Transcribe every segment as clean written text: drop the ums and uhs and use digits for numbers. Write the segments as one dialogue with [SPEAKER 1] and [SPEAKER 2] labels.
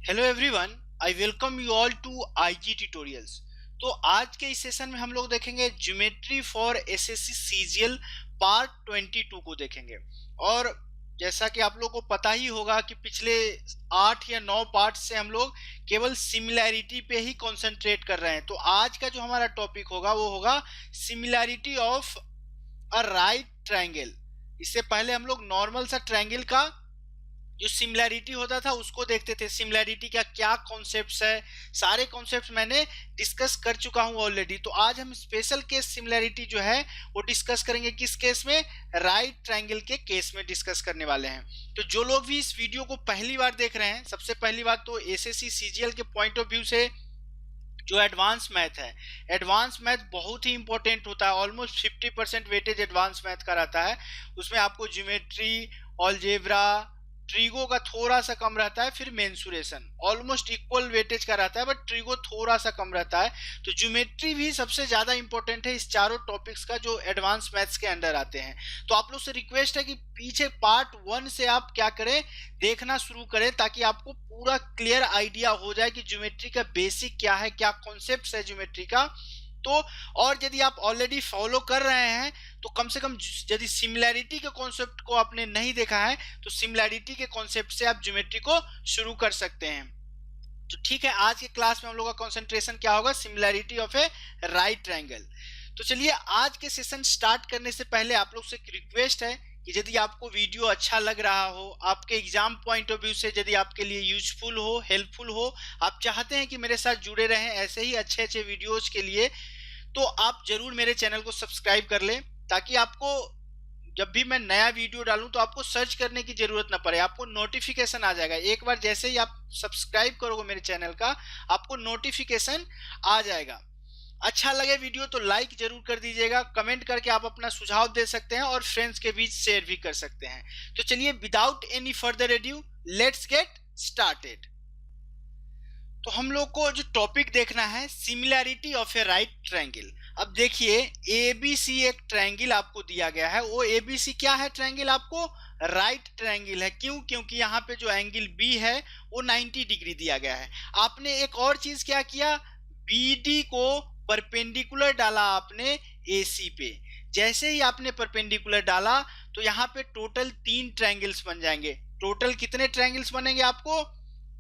[SPEAKER 1] Hello everyone, I welcome you all to IG tutorials. तो आज के इस सेशन में हम लोग देखेंगे geometry for SSC CGL part 22 को देखेंगे। और जैसा कि आप लोग को पता ही होगा कि पिछले 8 या 9 पार्ट से हम लोग केवल सिमिलैरिटी पे ही कंसंट्रेट कर रहे हैं। तो आज का जो हमारा टॉपिक होगा वो होगा similarity of a right triangle. इससे पहले हम लोग नॉर्मल सा ट्रायंगल का जो सिमिलैरिटी होता था उसको देखते थे। सिमिलैरिटी का क्या कॉन्सेप्ट्स है, सारे कॉन्सेप्ट्स मैंने डिस्कस कर चुका हूं ऑलरेडी। तो आज हम स्पेशल केस सिमिलैरिटी जो है वो डिस्कस करेंगे। किस केस में? राइट ट्रायंगल के केस में डिस्कस करने वाले हैं। तो जो लोग भी इस वीडियो को पहली बार देख रहे हैं, सबसे पहली बात तो एसएससी सीजीएल के पॉइंट ऑफ व्यू से जो एडवांस मैथ है, एडवांस मैथ बहुत ही इंपॉर्टेंट होता है। ऑलमोस्ट 50% वेटेज एडवांस मैथ का रहता है। उसमें आपको ज्योमेट्री, अलजेब्रा, ट्रिगो का थोड़ा सा कम रहता है, फिर मेंसुरेशन ऑलमोस्ट इक्वल वेटेज का रहता है, बट ट्रिगो थोड़ा सा कम रहता है। तो ज्योमेट्री भी सबसे ज्यादा इंपॉर्टेंट है इस चारों टॉपिक्स का जो एडवांस मैथ्स के अंडर आते हैं। तो आप लोग से रिक्वेस्ट है कि पीछे पार्ट 1 से आप क्या करें, देखना शुरू करें, ताकि आपको पूरा क्लियर आइडिया हो जाए कि ज्योमेट्री का बेसिक क्या है, क्या कॉन्सेप्ट है ज्योमेट्री का। तो और यदि आप ऑलरेडी फॉलो कर रहे हैं तो कम से कम यदि सिमिलैरिटी के कॉन्सेप्ट को आपने नहीं देखा है तो सिमिलैरिटी के कॉन्सेप्ट से आप ज्योमेट्री को शुरू कर सकते हैं। तो ठीक है, आज के क्लास में हम लोग का कंसंट्रेशन क्या होगा? Similarity of A right triangle. तो चलिए, आज के सेशन स्टार्ट करने से पहले आप लोग से एक रिक्वेस्ट है कि यदि आपको वीडियो अच्छा लग रहा हो, आपके एग्जाम पॉइंट ऑफ व्यू से यदि आपके लिए यूजफुल हो, हेल्पफुल हो, आप चाहते हैं कि मेरे साथ जुड़े रहें ऐसे ही अच्छे अच्छे वीडियोज के लिए, तो आप जरूर मेरे चैनल को सब्सक्राइब कर लें, ताकि आपको जब भी मैं नया वीडियो डालूं तो आपको सर्च करने की जरूरत ना पड़े, आपको नोटिफिकेशन आ जाएगा। एक बार जैसे ही आप सब्सक्राइब करोगे मेरे चैनल का, आपको नोटिफिकेशन आ जाएगा। अच्छा लगे वीडियो तो लाइक जरूर कर दीजिएगा, कमेंट करके आप अपना सुझाव दे सकते हैं और फ्रेंड्स के बीच शेयर भी कर सकते हैं। तो चलिए, without any further edu, let's get started. तो हम लोग को जो टॉपिक देखना है, similarity of A right triangle. अब देखिए, एबीसी एक ट्रायंगल आपको दिया गया है। वो एबीसी क्या है? ट्रायंगल आपको राइट ट्रायंगल है। क्यों? क्योंकि यहाँ पे जो एंगल बी है वो 90 डिग्री दिया गया है। आपने एक और चीज क्या किया, बीडी को परपेंडिकुलर डाला आपने एसी पे। जैसे ही आपने परपेंडिकुलर डाला तो यहाँ पे टोटल 3 ट्रायंगल्स बन जाएंगे। टोटल कितने ट्रायंगल्स बनेंगे आपको?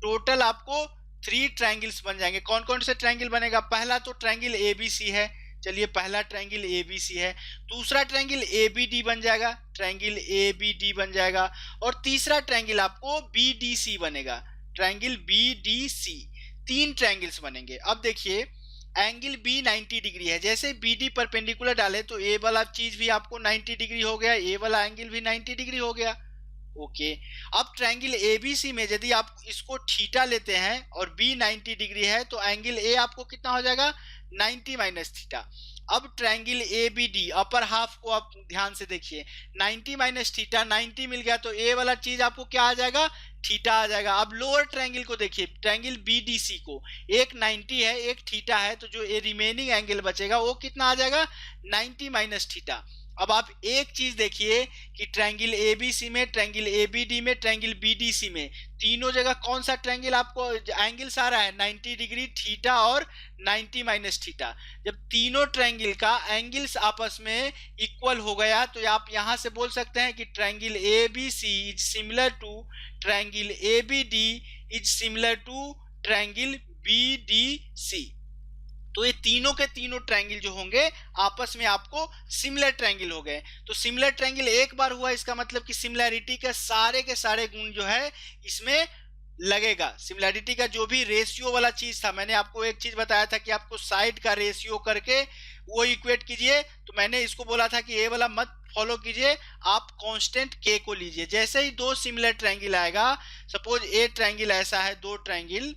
[SPEAKER 1] टोटल आपको 3 ट्रायंगल्स बन जाएंगे। कौन कौन से ट्रायंगल बनेगा? पहला तो ट्रायंगल एबीसी है। चलिए, पहला ट्रायंगल एबीसी है। दूसरा ट्रायंगल एबीडी बन जाएगा, ट्रायंगल एबीडी बन जाएगा। और तीसरा ट्रायंगल आपको बीडीसी बनेगा, ट्रायंगल बीडीसी। 3 ट्रायंगल्स बनेंगे। अब देखिए, एंगल बी 90 डिग्री है। जैसे बीडी परपेंडिकुलर डाले तो ए वाला चीज भी आपको 90 डिग्री हो गया, ए वाला एंगल भी 90 डिग्री हो गया। ओके। अब ट्रायंगल एबीसी में यदि आप इसको थीटा लेते हैं और बी 90 डिग्री है तो एंगल ए आपको कितना हो जाएगा? 90 माइनस थीटा। अब ट्रायंगल एबीडी अपर हाफ को आप ध्यान से देखिए, 90 माइनस थीटा, 90 मिल गया तो ए वाला चीज आपको क्या आ जाएगा? थीटा आ जाएगा। अब लोअर ट्रायंगल को देखिए, ट्रायंगल बीडीसी को, एक 90 है एक थीटा है, तो जो रिमेनिंग एंगल बचेगा वो कितना आ जाएगा? 90 माइनस थीटा। अब आप एक चीज देखिए कि ट्रायंगल एबीसी में, ट्रायंगल एबीडी में, ट्रायंगल बीडीसी में, तीनों जगह कौन सा ट्रायंगल आपको एंगल्स आ रहा है? 90 डिग्री, थीटा और 90 माइनस थीटा। जब तीनों ट्रायंगल का एंगल्स आपस में इक्वल हो गया तो आप यहां से बोल सकते हैं कि triangle ABC is similar to triangle ABD is similar to triangle BDC. तो ये तीनों के तीनों ट्रायंगल जो होंगे आपस में आपको सिमिलर ट्रायंगल हो गए। तो सिमिलर ट्रायंगल एक बार हुआ, इसका मतलब कि सिमिलैरिटी के सारे गुण जो है इसमें लगेगा। सिमिलैरिटी का जो भी रेशियो वाला चीज था, मैंने आपको एक चीज बताया था कि आपको साइड का रेशियो करके वो इक्वेट कीजिए। तो मैंने इसको बोला था कि ये वाला मत फॉलो कीजिए, आप कांस्टेंट के को लीजिए। जैसे ही 2 सिमिलर ट्रायंगल आएगा, सपोज ए ट्रायंगल ऐसा है, 2 ट्रायंगल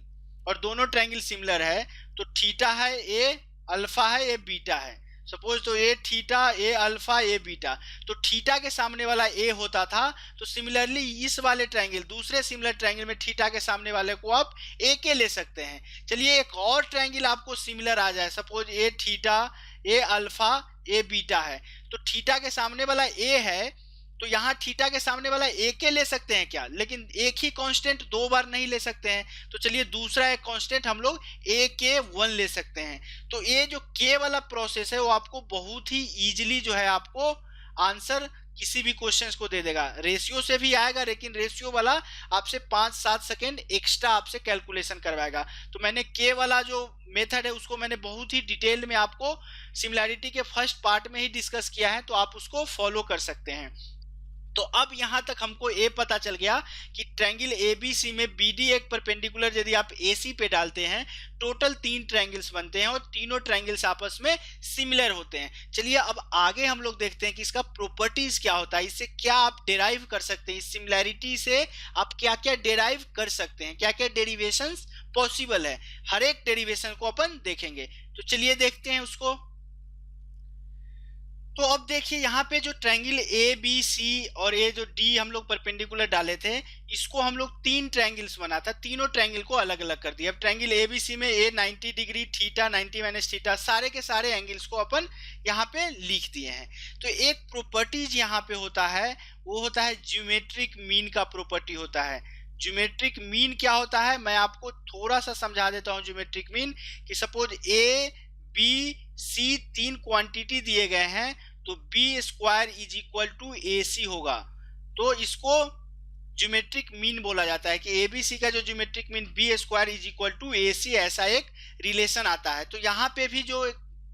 [SPEAKER 1] और दोनों ट्रायंगल सिमिलर है, तो थीटा है, ए अल्फा है, ए बीटा है। सपोज तो ए थीटा, ए अल्फा, ए बीटा, तो थीटा के सामने वाला ए होता था। तो सिमिलरली इस वाले ट्रायंगल, दूसरे सिमिलर ट्रायंगल में थीटा के सामने वाले को आप ए के ले सकते हैं। चलिए, एक और ट्रायंगल आपको सिमिलर आ जाए, सपोज ए थीटा, ए अल्फा, ए बीटा है, तो थीटा के सामने वाला ए है तो यहाँ थीटा के सामने वाला ए के ले सकते हैं क्या, लेकिन एक ही कांस्टेंट दो बार नहीं ले सकते हैं, तो चलिए दूसरा एक कांस्टेंट हम लोग ए के 1 ले सकते हैं। तो ये जो के वाला प्रोसेस है वो आपको बहुत ही इजीली जो है आपको आंसर किसी भी क्वेश्चंस को दे देगा। रेशियो से भी आएगा, लेकिन रेशियो वाला आपसे 5-7 सेकेंड एक्स्ट्रा आपसे कैलकुलेशन करवाएगा। तो मैंने के वाला जो मेथड है उसको मैंने बहुत ही डिटेल में आपको सिमिलैरिटी के फर्स्ट पार्ट में ही डिस्कस किया है, तो आप उसको फॉलो कर सकते हैं। तो अब यहां तक हमको ए पता चल गया कि ट्रायंगल एबीसी में बीडी एक परपेंडिकुलर यदि आप एसी पे डालते हैं, टोटल 3 ट्रायंगल्स बनते हैं और तीनों ट्रायंगल्स आपस में सिमिलर होते हैं। चलिए अब आगे हम लोग देखते हैं कि इसका प्रॉपर्टीज क्या होता है, इससे क्या आप डिराइव कर सकते हैं, इस सिमिलैरिटी से आप क्या क्या डिराइव कर सकते हैं, क्या क्या डेरिवेशंस पॉसिबल है, हर एक डेरिवेशन को अपन देखेंगे। तो चलिए देखते हैं उसको। तो अब देखिए यहाँ पे जो ट्रायंगल ए बी सी और ये जो डी हम लोग परपेंडिकुलर डाले थे, इसको हम लोग 3 ट्रायंगल्स बना था, तीनों ट्रायंगल को अलग अलग कर दिया। अब ट्रायंगल ए बी सी में ए 90 डिग्री, थीटा 90 माइनस थीटा, सारे के सारे एंगल्स को अपन यहाँ पे लिख दिए हैं। तो एक प्रॉपर्टीज यहाँ पे होता है, वो होता है ज्योमेट्रिक मीन का प्रॉपर्टी होता है। ज्योमेट्रिक मीन क्या होता है, मैं आपको थोड़ा सा समझा देता हूँ। ज्योमेट्रिक मीन कि suppose A B C 3 quantity दिए गए हैं, तो B square is equal to A C होगा, तो इसको ज्योमेट्रिक मीन बोला जाता है कि एबीसी का जो geometric mean B square is equal to A C, ऐसा एक रिलेशन आता है। तो यहाँ पे भी जो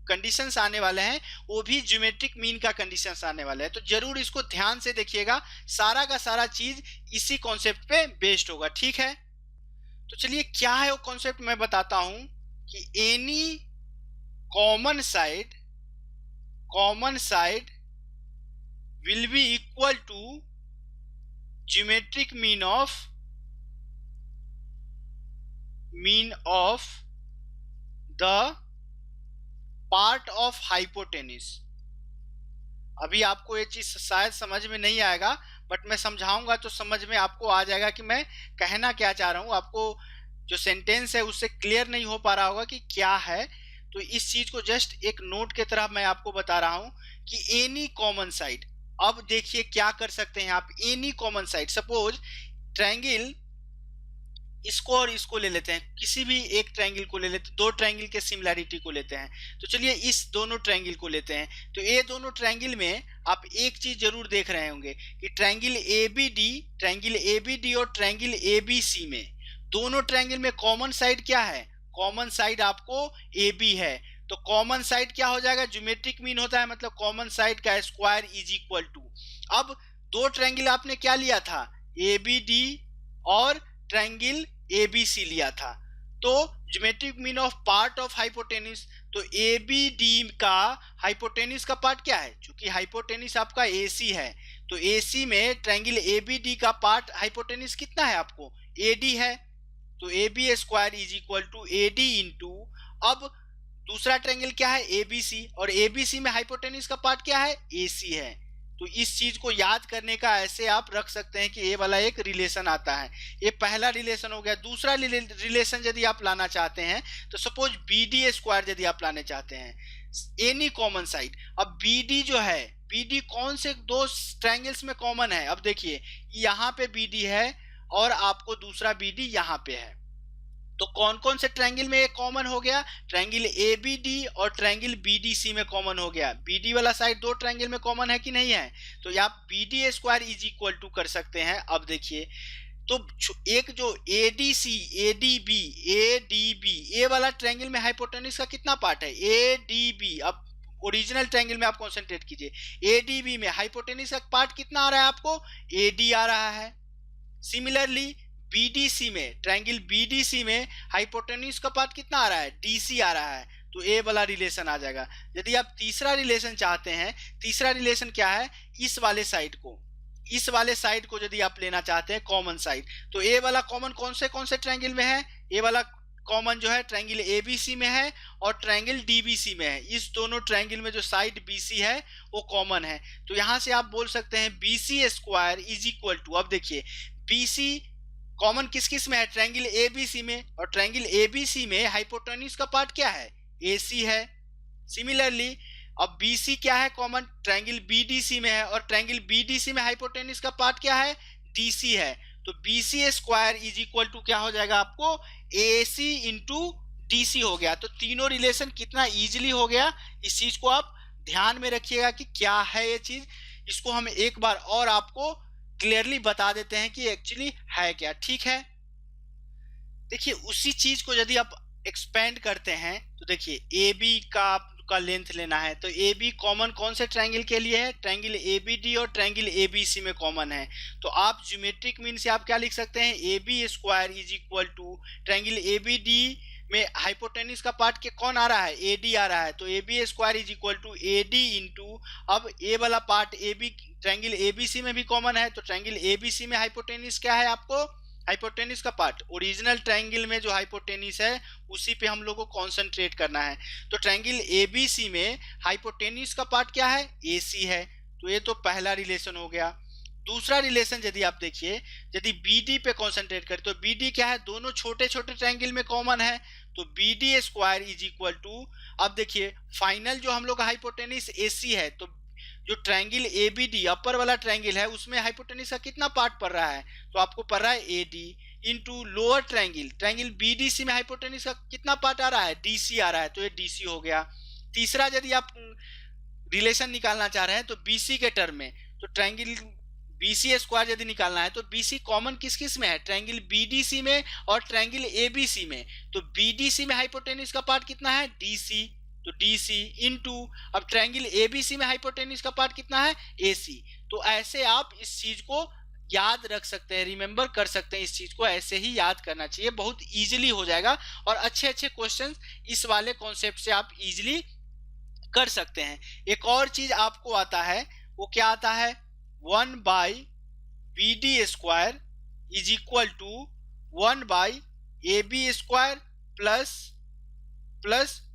[SPEAKER 1] कंडीशंस आने वाले हैं वो भी ज्योमेट्रिक मीन का कंडीशंस आने वाले हैं, तो जरूर इसको ध्यान से देखिएगा, सारा का सारा चीज इसी कॉन्सेप्ट पे बेस्ड होगा, ठीक है। तो चलिए क्या है वो कॉन्सेप्ट मैं बताता हूं कि any common side will be equal to geometric mean of the part of hypotenuse। अभी आपको ये चीज शायद समझ में नहीं आएगा, बट मैं समझाऊंगा तो समझ में आपको आ जाएगा कि मैं कहना क्या चाह रहा हूं। आपको जो सेंटेंस है उससे क्लियर नहीं हो पा रहा होगा कि क्या है, तो इस चीज को जस्ट एक नोट के तरह मैं आपको बता रहा हूं कि एनी कॉमन साइड। अब देखिए क्या कर सकते हैं आप, any common side, suppose triangle इसको और इसको ले लेते हैं, किसी भी एक ट्रायंगल को ले लेते हैं, दो ट्रायंगल के सिमिलैरिटी को लेते हैं। तो चलिए इस दोनों ट्रायंगल को लेते हैं। तो ये दोनों ट्रायंगल में आप एक चीज जरूर देख रहे होंगे कि ट्रायंगल एबीडी और ट्रायंगल एबीसी में, दोनों ट्रायंगल में कॉमन साइड क्या है, कॉमन साइड आपको AB है। तो कॉमन साइड क्या हो जाएगा, ज्योमेट्रिक मीन होता है, मतलब कॉमन साइड का स्क्वायर इज इक्वल टू, अब दो ट्रायंगल आपने क्या लिया था, ABD और ट्रायंगल ABC लिया था, तो geometric mean of part of hypotenuse, तो ABD का हाइपोटेन्यूज का पार्ट क्या है, क्योंकि हाइपोटेन्यूज आपका AC है, तो AC में ट्रायंगल ABD का पार्ट हाइपोटेन्यूज कितना है आपको, AD है, तो AB square is equal to AD into, अब दूसरा ट्रायंगल क्या है ABC, और ABC में हाइपोटेन्यूज का पार्ट क्या है, AC है। तो इस चीज को याद करने का ऐसे आप रख सकते हैं कि ये वाला एक रिलेशन आता है, ये पहला रिलेशन हो गया। दूसरा रिलेशन यदि आप लाना चाहते हैं तो सपोज BD स्क्वायर यदि आप लाने चाहते हैं एनी कॉमन साइड, अब BD जो है, BD कौन से दो ट्रायंगल्स में कॉमन है, अब देखिए यहाँ पे BD है और आपको दूसरा BD यहाँ पे है, तो कौन कौन से ट्रायंगल में ये कॉमन हो गया, ट्रायंगल ABD और ट्रायंगल BDC में कॉमन हो गया। BD वाला साइड दो ट्रायंगल में कॉमन है कि नहीं है, तो आप BD square is equal to कर सकते हैं। अब देखिए तो एक जो ADB ये वाला ट्रायंगल में हाइपोटेन्यूज का कितना पार्ट है, ADB, अब ओरिजिनल ट्रायंगल में आप कंसंट्रेट कीजिए, ADB में हाइपोटेन्यूज का पार्ट कितना आ रहा है आपको, AD आ रहा है। सिमिलरली BDC में, ट्रायंगल BDC में हाइपोटेन्यूज का पार्ट कितना आ रहा है, DC आ रहा है, तो ए वाला रिलेशन आ जाएगा। यदि आप तीसरा रिलेशन चाहते हैं, तीसरा रिलेशन क्या है, इस वाले साइड को यदि आप लेना चाहते हैं कॉमन साइड, तो ए वाला कॉमन कौन से ट्रायंगल में है, ए वाला कॉमन जो है ट्रायंगल ABC में है और ट्रायंगल DBC में है। इस दोनों ट्रायंगल में जो साइड BC है वो कॉमन है, तो यहां से आप बोल सकते हैं BC square is equal to, अब देखिए BC कॉमन किस किस में है, ट्रायंगल ABC में, और ट्रायंगल ABC में हाइपोटेन्यूज का पार्ट क्या है, AC है। सिमिलरली अब BC क्या है कॉमन, ट्रायंगल BDC में है, और ट्रायंगल BDC में हाइपोटेन्यूज का पार्ट क्या है, DC है। तो BC square is equal to क्या हो जाएगा आपको, AC इंटू DC हो गया। तो तीनों रिलेशन कितना इजीली हो गया, इस चीज को आप ध्यान में रखिएगा कि क्या है ये चीज। इसको हम एक बार और आपको क्लियरली बता देते हैं कि एक्चुअली है क्या, ठीक है। देखिए उसी चीज को यदि आप एक्सपेंड करते हैं तो देखिए ए बी का लेंथ लेना है, तो ए बी कॉमन कौन से ट्रायंगल के लिए है, ट्रायंगल ए बी डी और ट्रायंगल ए बी सी में कॉमन है। तो आप ज्योमेट्रिक मीन से आप क्या लिख सकते हैं, A B square is equal to triangle A B D में हाइपोटेन्यूज का पार्ट के कौन आ रहा है, ए डी आ रहा है, तो A B square is equal to A D into, अब ए वाला part A B triangle A B C में भी कॉमन है, तो ट्रायंगल ए बी सी में हाइपोटेन्यूज क्या है आपको, हाइपोटेन्यूज का पार्ट ओरिजिनल ट्रायंगल में जो हाइपोटेन्यूज है उसी पे हम लोग को कॉन्सेंट्रेट करना है। तो ट्रायंगल एबीसी में हाइपोटेन्यूज का पार्ट क्या है, एसी है। तो ये तो पहला रिलेशन हो गया। दूसरा रिलेशन यदि आप देखिए, यदि बीडी पे कॉन्सेंट्रेट करें तो बीडी क्या है, दोनों छोटे छोटे ट्रायंगल में कॉमन है, तो BD square is equal to, अब देखिए फाइनल जो हम लोग का हाइपोटेन्यूज एसी है, तो जो ट्रायंगल एबीडी अपर वाला ट्रायंगल है उसमें हाइपोटेन्यूज का कितना पार्ट पड़ रहा है, तो आपको पड़ रहा है AD into lower triangle triangle BDC में हाइपोटेन्यूज का कितना पार्ट आ रहा है, डीसी आ रहा है, तो ये डीसी हो गया। तीसरा यदि आप रिलेशन निकालना चाह रहे हैं तो बीसी के टर्म में, तो ट्रायंगल बीसी स्क्वायर यदि निकालना है तो बीसी कॉमन किस किस में है, ट्रायंगल बीडीसी में और ट्रायंगल एबीसी में। तो बीडीसी में हाइपोटेन्यूज का पार्ट कितना है, डीसी, तो डीसी इंटू, अब ट्रायंगल एबीसी में हाइपोटेन्यूज का पार्ट कितना है, एसी। तो ऐसे आप इस चीज को याद रख सकते हैं, रिमेंबर कर सकते हैं, इस चीज को ऐसे ही याद करना चाहिए, बहुत इजीली हो जाएगा और अच्छे अच्छे क्वेश्चंस इस वाले कॉन्सेप्ट से आप इजीली कर सकते हैं। एक और चीज आपको आता है, वो क्या आता है, 1 by B D square is equal to 1 by A B square plus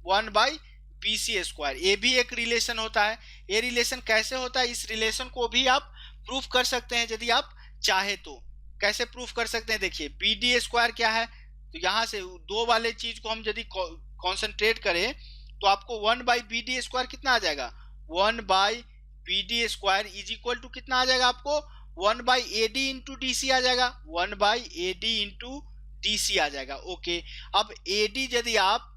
[SPEAKER 1] 1 by B C square. ये भी एक रिलेशन होता है। ये रिलेशन कैसे होता है, इस रिलेशन को भी आप प्रूफ कर सकते हैं यदि आप चाहे तो। कैसे प्रूफ कर सकते हैं, देखिए बी डी स्क्वायर क्या है, तो यहाँ से दो वाले चीज को हम यदि कॉन्सेंट्रेट करें तो आपको 1 बाई बी डी स्क्वायर कितना आ जाएगा, 1 by B D square is equal to कितना आ जाएगा आपको, 1 by A D into D C आ जाएगा, 1 by A D into D C आ जाएगा। ओके, अब ए डी यदि आप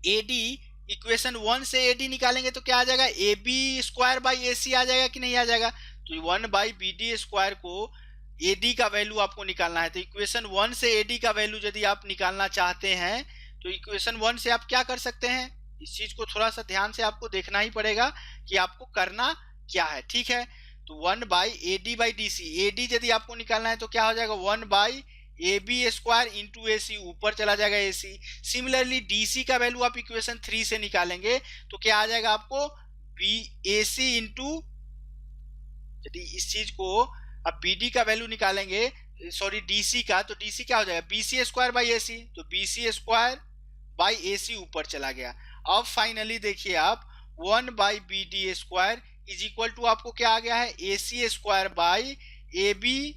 [SPEAKER 1] ए डी इक्वेशन 1 से ए डी निकालेंगे तो क्या आ जाएगा, ए बी स्क्वायर बाई ए सी आ जाएगा कि नहीं आ जाएगा। तो 1 बाई बी डी स्क्वायर को ए डी का वैल्यू आपको निकालना है, तो इक्वेशन 1 से ए डी का वैल्यू यदि आप निकालना चाहते हैं तो इक्वेशन 1 से आप क्या कर सकते हैं, इस चीज को थोड़ा सा ध्यान से आपको देखना ही पड़ेगा कि आपको करना क्या है, ठीक है। तो 1 by A D by D C, A D यदि आपको निकालना है तो क्या हो जाएगा, 1 by A B square into A C, ऊपर चला जाएगा ए सी। सिमिलरली डी सी का वैल्यू आप इक्वेशन 3 से निकालेंगे तो क्या आ जाएगा आपको, बी ए सी इंटू, यदि इस चीज को आप बी डी का वैल्यू निकालेंगे, सॉरी डी सी का, तो डी सी क्या हो जाएगा, B C square by A C, तो B C square by A C ऊपर चला गया। अब फाइनली देखिए आप 1 by B D square is equal to आपको क्या आ गया है, A C square by A B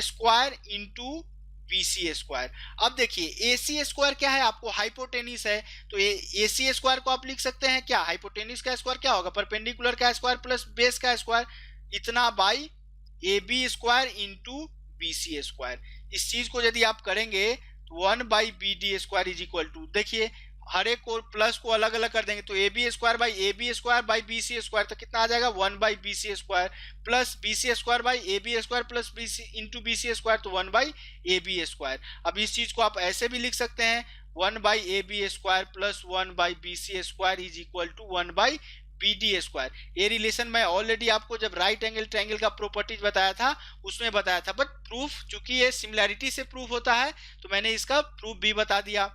[SPEAKER 1] square into B C square. अब देखिए ए सी स्क्वायर क्या है, आपको हाइपोटेन्यूज है, तो ए सी स्क्वायर को आप लिख सकते हैं क्या, हाइपोटेन्यूज का स्क्वायर क्या होगा, परपेंडिकुलर का स्क्वायर प्लस बेस का स्क्वायर, इतना by A B square into B C square. इस चीज को यदि आप करेंगे तो 1 by B D square is equal to, देखिए हर एक को प्लस को अलग अलग कर देंगे तो A B square by B C square, तो कितना आ जाएगा, 1 by B C square plus B C square by A B square plus B C into B C square, तो 1 बाई ए बी स्क्वायर। अब इस चीज को आप ऐसे भी लिख सकते हैं, 1 by A B square plus 1 by B C square is equal to 1 by B D square. ये रिलेशन मैं ऑलरेडी आपको जब राइट एंगल ट्रायंगल का प्रॉपर्टीज बताया था उसमें बताया था, बट प्रूफ चूंकि ये सिमिलैरिटी से प्रूफ होता है तो मैंने इसका प्रूफ भी बता दिया।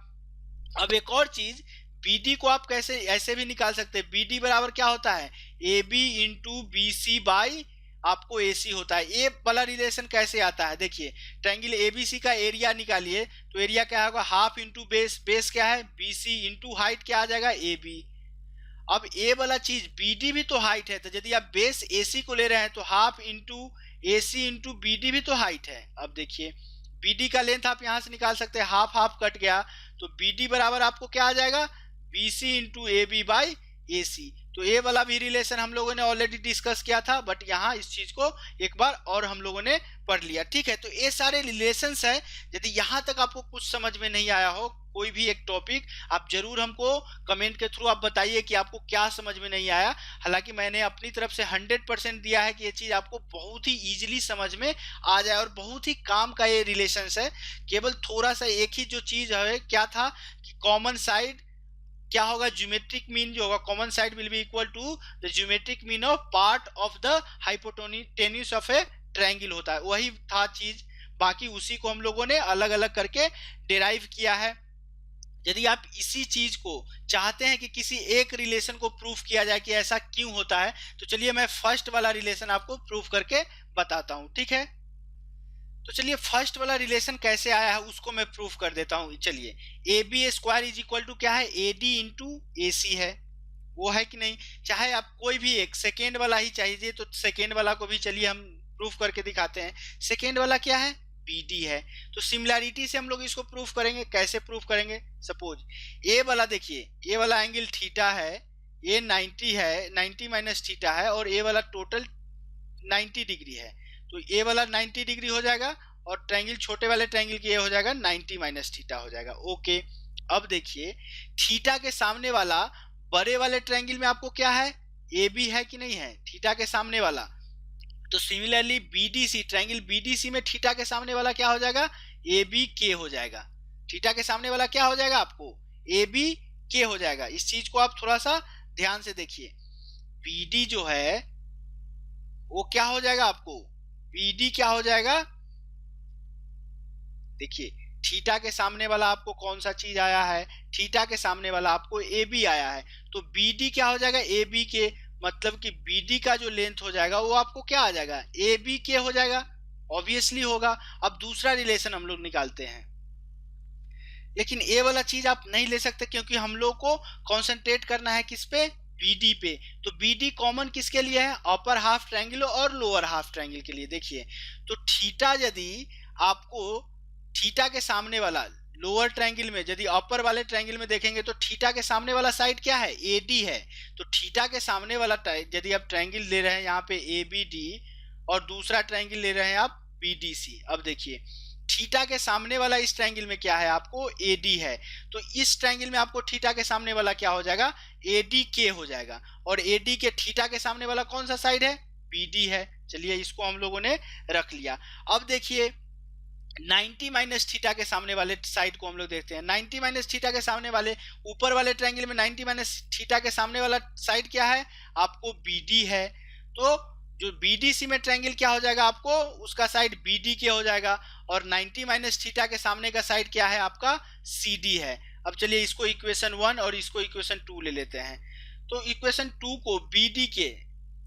[SPEAKER 1] अब एक और चीज, BD को आप कैसे ऐसे भी निकाल सकते हैं, BD बराबर क्या होता है, A B into B C by आपको AC होता है। ए वाला रिलेशन कैसे आता है, देखिए ट्रायंगल ABC का एरिया निकालिए तो एरिया क्या होगा, हाफ इंटू बेस, बेस क्या है BC इंटू हाइट क्या आ जाएगा AB। अब ए वाला चीज BD भी तो हाइट है, तो यदि आप बेस AC को ले रहे हैं तो half into AC into BD भी तो हाइट है। अब देखिए BD का लेंथ आप यहां से निकाल सकते हैं, हाफ हाफ कट गया तो BD बराबर आपको क्या आ जाएगा, BC into A B by A C. तो ये वाला भी रिलेशन हम लोगों ने ऑलरेडी डिस्कस किया था, बट यहाँ इस चीज को एक बार और हम लोगों ने पढ़ लिया। ठीक है, तो ये सारे रिलेशंस है। यदि यहाँ तक आपको कुछ समझ में नहीं आया हो कोई भी एक टॉपिक, आप जरूर हमको कमेंट के थ्रू आप बताइए कि आपको क्या समझ में नहीं आया। हालांकि मैंने अपनी तरफ से 100% दिया है कि ये चीज आपको बहुत ही इजीली समझ में आ जाए और बहुत ही काम का ये रिलेशंस है। केवल थोड़ा सा एक ही जो चीज है क्या था कि कॉमन साइड क्या होगा, ज्योमेट्रिक मीन जो होगा common side will be equal to the geometric mean of part of the hypotenuse of a triangle होता है, वही था चीज। बाकी उसी को हम लोगों ने अलग अलग करके डिराइव किया है। यदि आप इसी चीज को चाहते हैं कि किसी एक रिलेशन को प्रूफ किया जाए कि ऐसा क्यों होता है, तो चलिए मैं फर्स्ट वाला रिलेशन आपको प्रूफ करके बताता हूं। ठीक है, तो चलिए फर्स्ट वाला रिलेशन कैसे आया है उसको मैं प्रूफ कर देता हूं। चलिए A B square is equal to क्या है, ए डी इंटू ए सी है, वो है कि नहीं। चाहे आप कोई भी एक सेकेंड वाला ही चाहिए तो सेकेंड वाला को भी चलिए हम प्रूफ करके दिखाते हैं। सेकेंड वाला क्या है, बी डी है। तो सिमिलैरिटी से हम लोग इसको प्रूफ करेंगे। कैसे प्रूफ करेंगे, सपोज ए वाला देखिए, ए वाला एंगल थीटा है, ये 90 है, 90 माइनस थीटा है, और ए वाला टोटल 90 डिग्री है। तो ए वाला 90 डिग्री हो जाएगा और ट्रायंगल छोटे वाले ट्रायंगल की ये हो जाएगा 90 माइनस थीटा हो जाएगा। ओके, अब देखिए थीटा के सामने वाला बड़े वाले ट्रायंगल में आपको क्या है, ए बी है कि नहीं है, थीटा के सामने वाला। तो सिमिलरली बीडीसी, ट्रायंगल बीडीसी में थीटा के सामने वाला क्या हो जाएगा, ए बी के हो जाएगा। थीटा के सामने वाला क्या हो जाएगा आपको, ए बी के हो जाएगा। इस चीज को आप थोड़ा सा ध्यान से देखिए। बीडी जो है वो क्या हो जाएगा आपको, बीडी क्या हो जाएगा, देखिए थीटा के सामने वाला आपको कौन सा चीज आया है, थीटा के सामने वाला आपको ए बी आया है। तो बीडी क्या हो जाएगा, ए बी के, मतलब कि बीडी का जो लेंथ हो जाएगा वो आपको क्या आ जाएगा, ए बी के हो जाएगा। ऑब्वियसली होगा। अब दूसरा रिलेशन हम लोग निकालते हैं, लेकिन ए वाला चीज आप नहीं ले सकते क्योंकि हम लोग को कॉन्सेंट्रेट करना है किस पे, बीडी पे। तो बीडी कॉमन किसके लिए है, अपर हाफ ट्रायंगल और लोअर हाफ ट्रायंगल के लिए। देखिए तो थीटा यदि आपको थीटा के सामने वाला लोअर ट्रायंगल में, यदि अपर वाले ट्रायंगल में देखेंगे तो थीटा के सामने वाला साइड क्या है, ए डी है। तो थीटा के सामने वाला यदि आप ट्रायंगल ले रहे हैं यहाँ पे ए बी डी और दूसरा ट्रायंगल ले रहे हैं आप बी डी सी। अब देखिए थीटा के सामने वाला इस ट्रायंगल में क्या है आपको, ए डी है। तो इस ट्रायंगल में आपको थीटा के सामने वाला क्या हो जाएगा, ए डी के हो जाएगा। और ए डी के थीटा के सामने वाला कौन सा साइड है, बी डी है। चलिए इसको हम लोगों ने रख लिया। अब देखिए 90 माइनस थीटा के सामने वाले साइड को हम लोग देखते हैं। 90 माइनस थीटा के सामने वाले ऊपर वाले ट्रायंगल में 90 माइनस थीटा के सामने वाला साइड क्या है आपको, बीडी है। तो जो बीडीसी में ट्रायंगल क्या हो जाएगा आपको, उसका साइड बीडी के हो जाएगा। और 90 माइनस थीटा के सामने का साइड क्या है आपका, सीडी है। अब चलिए इसको इक्वेशन 1 और इसको इक्वेशन 2 ले लेते हैं। तो इक्वेशन 2 को बीडी के,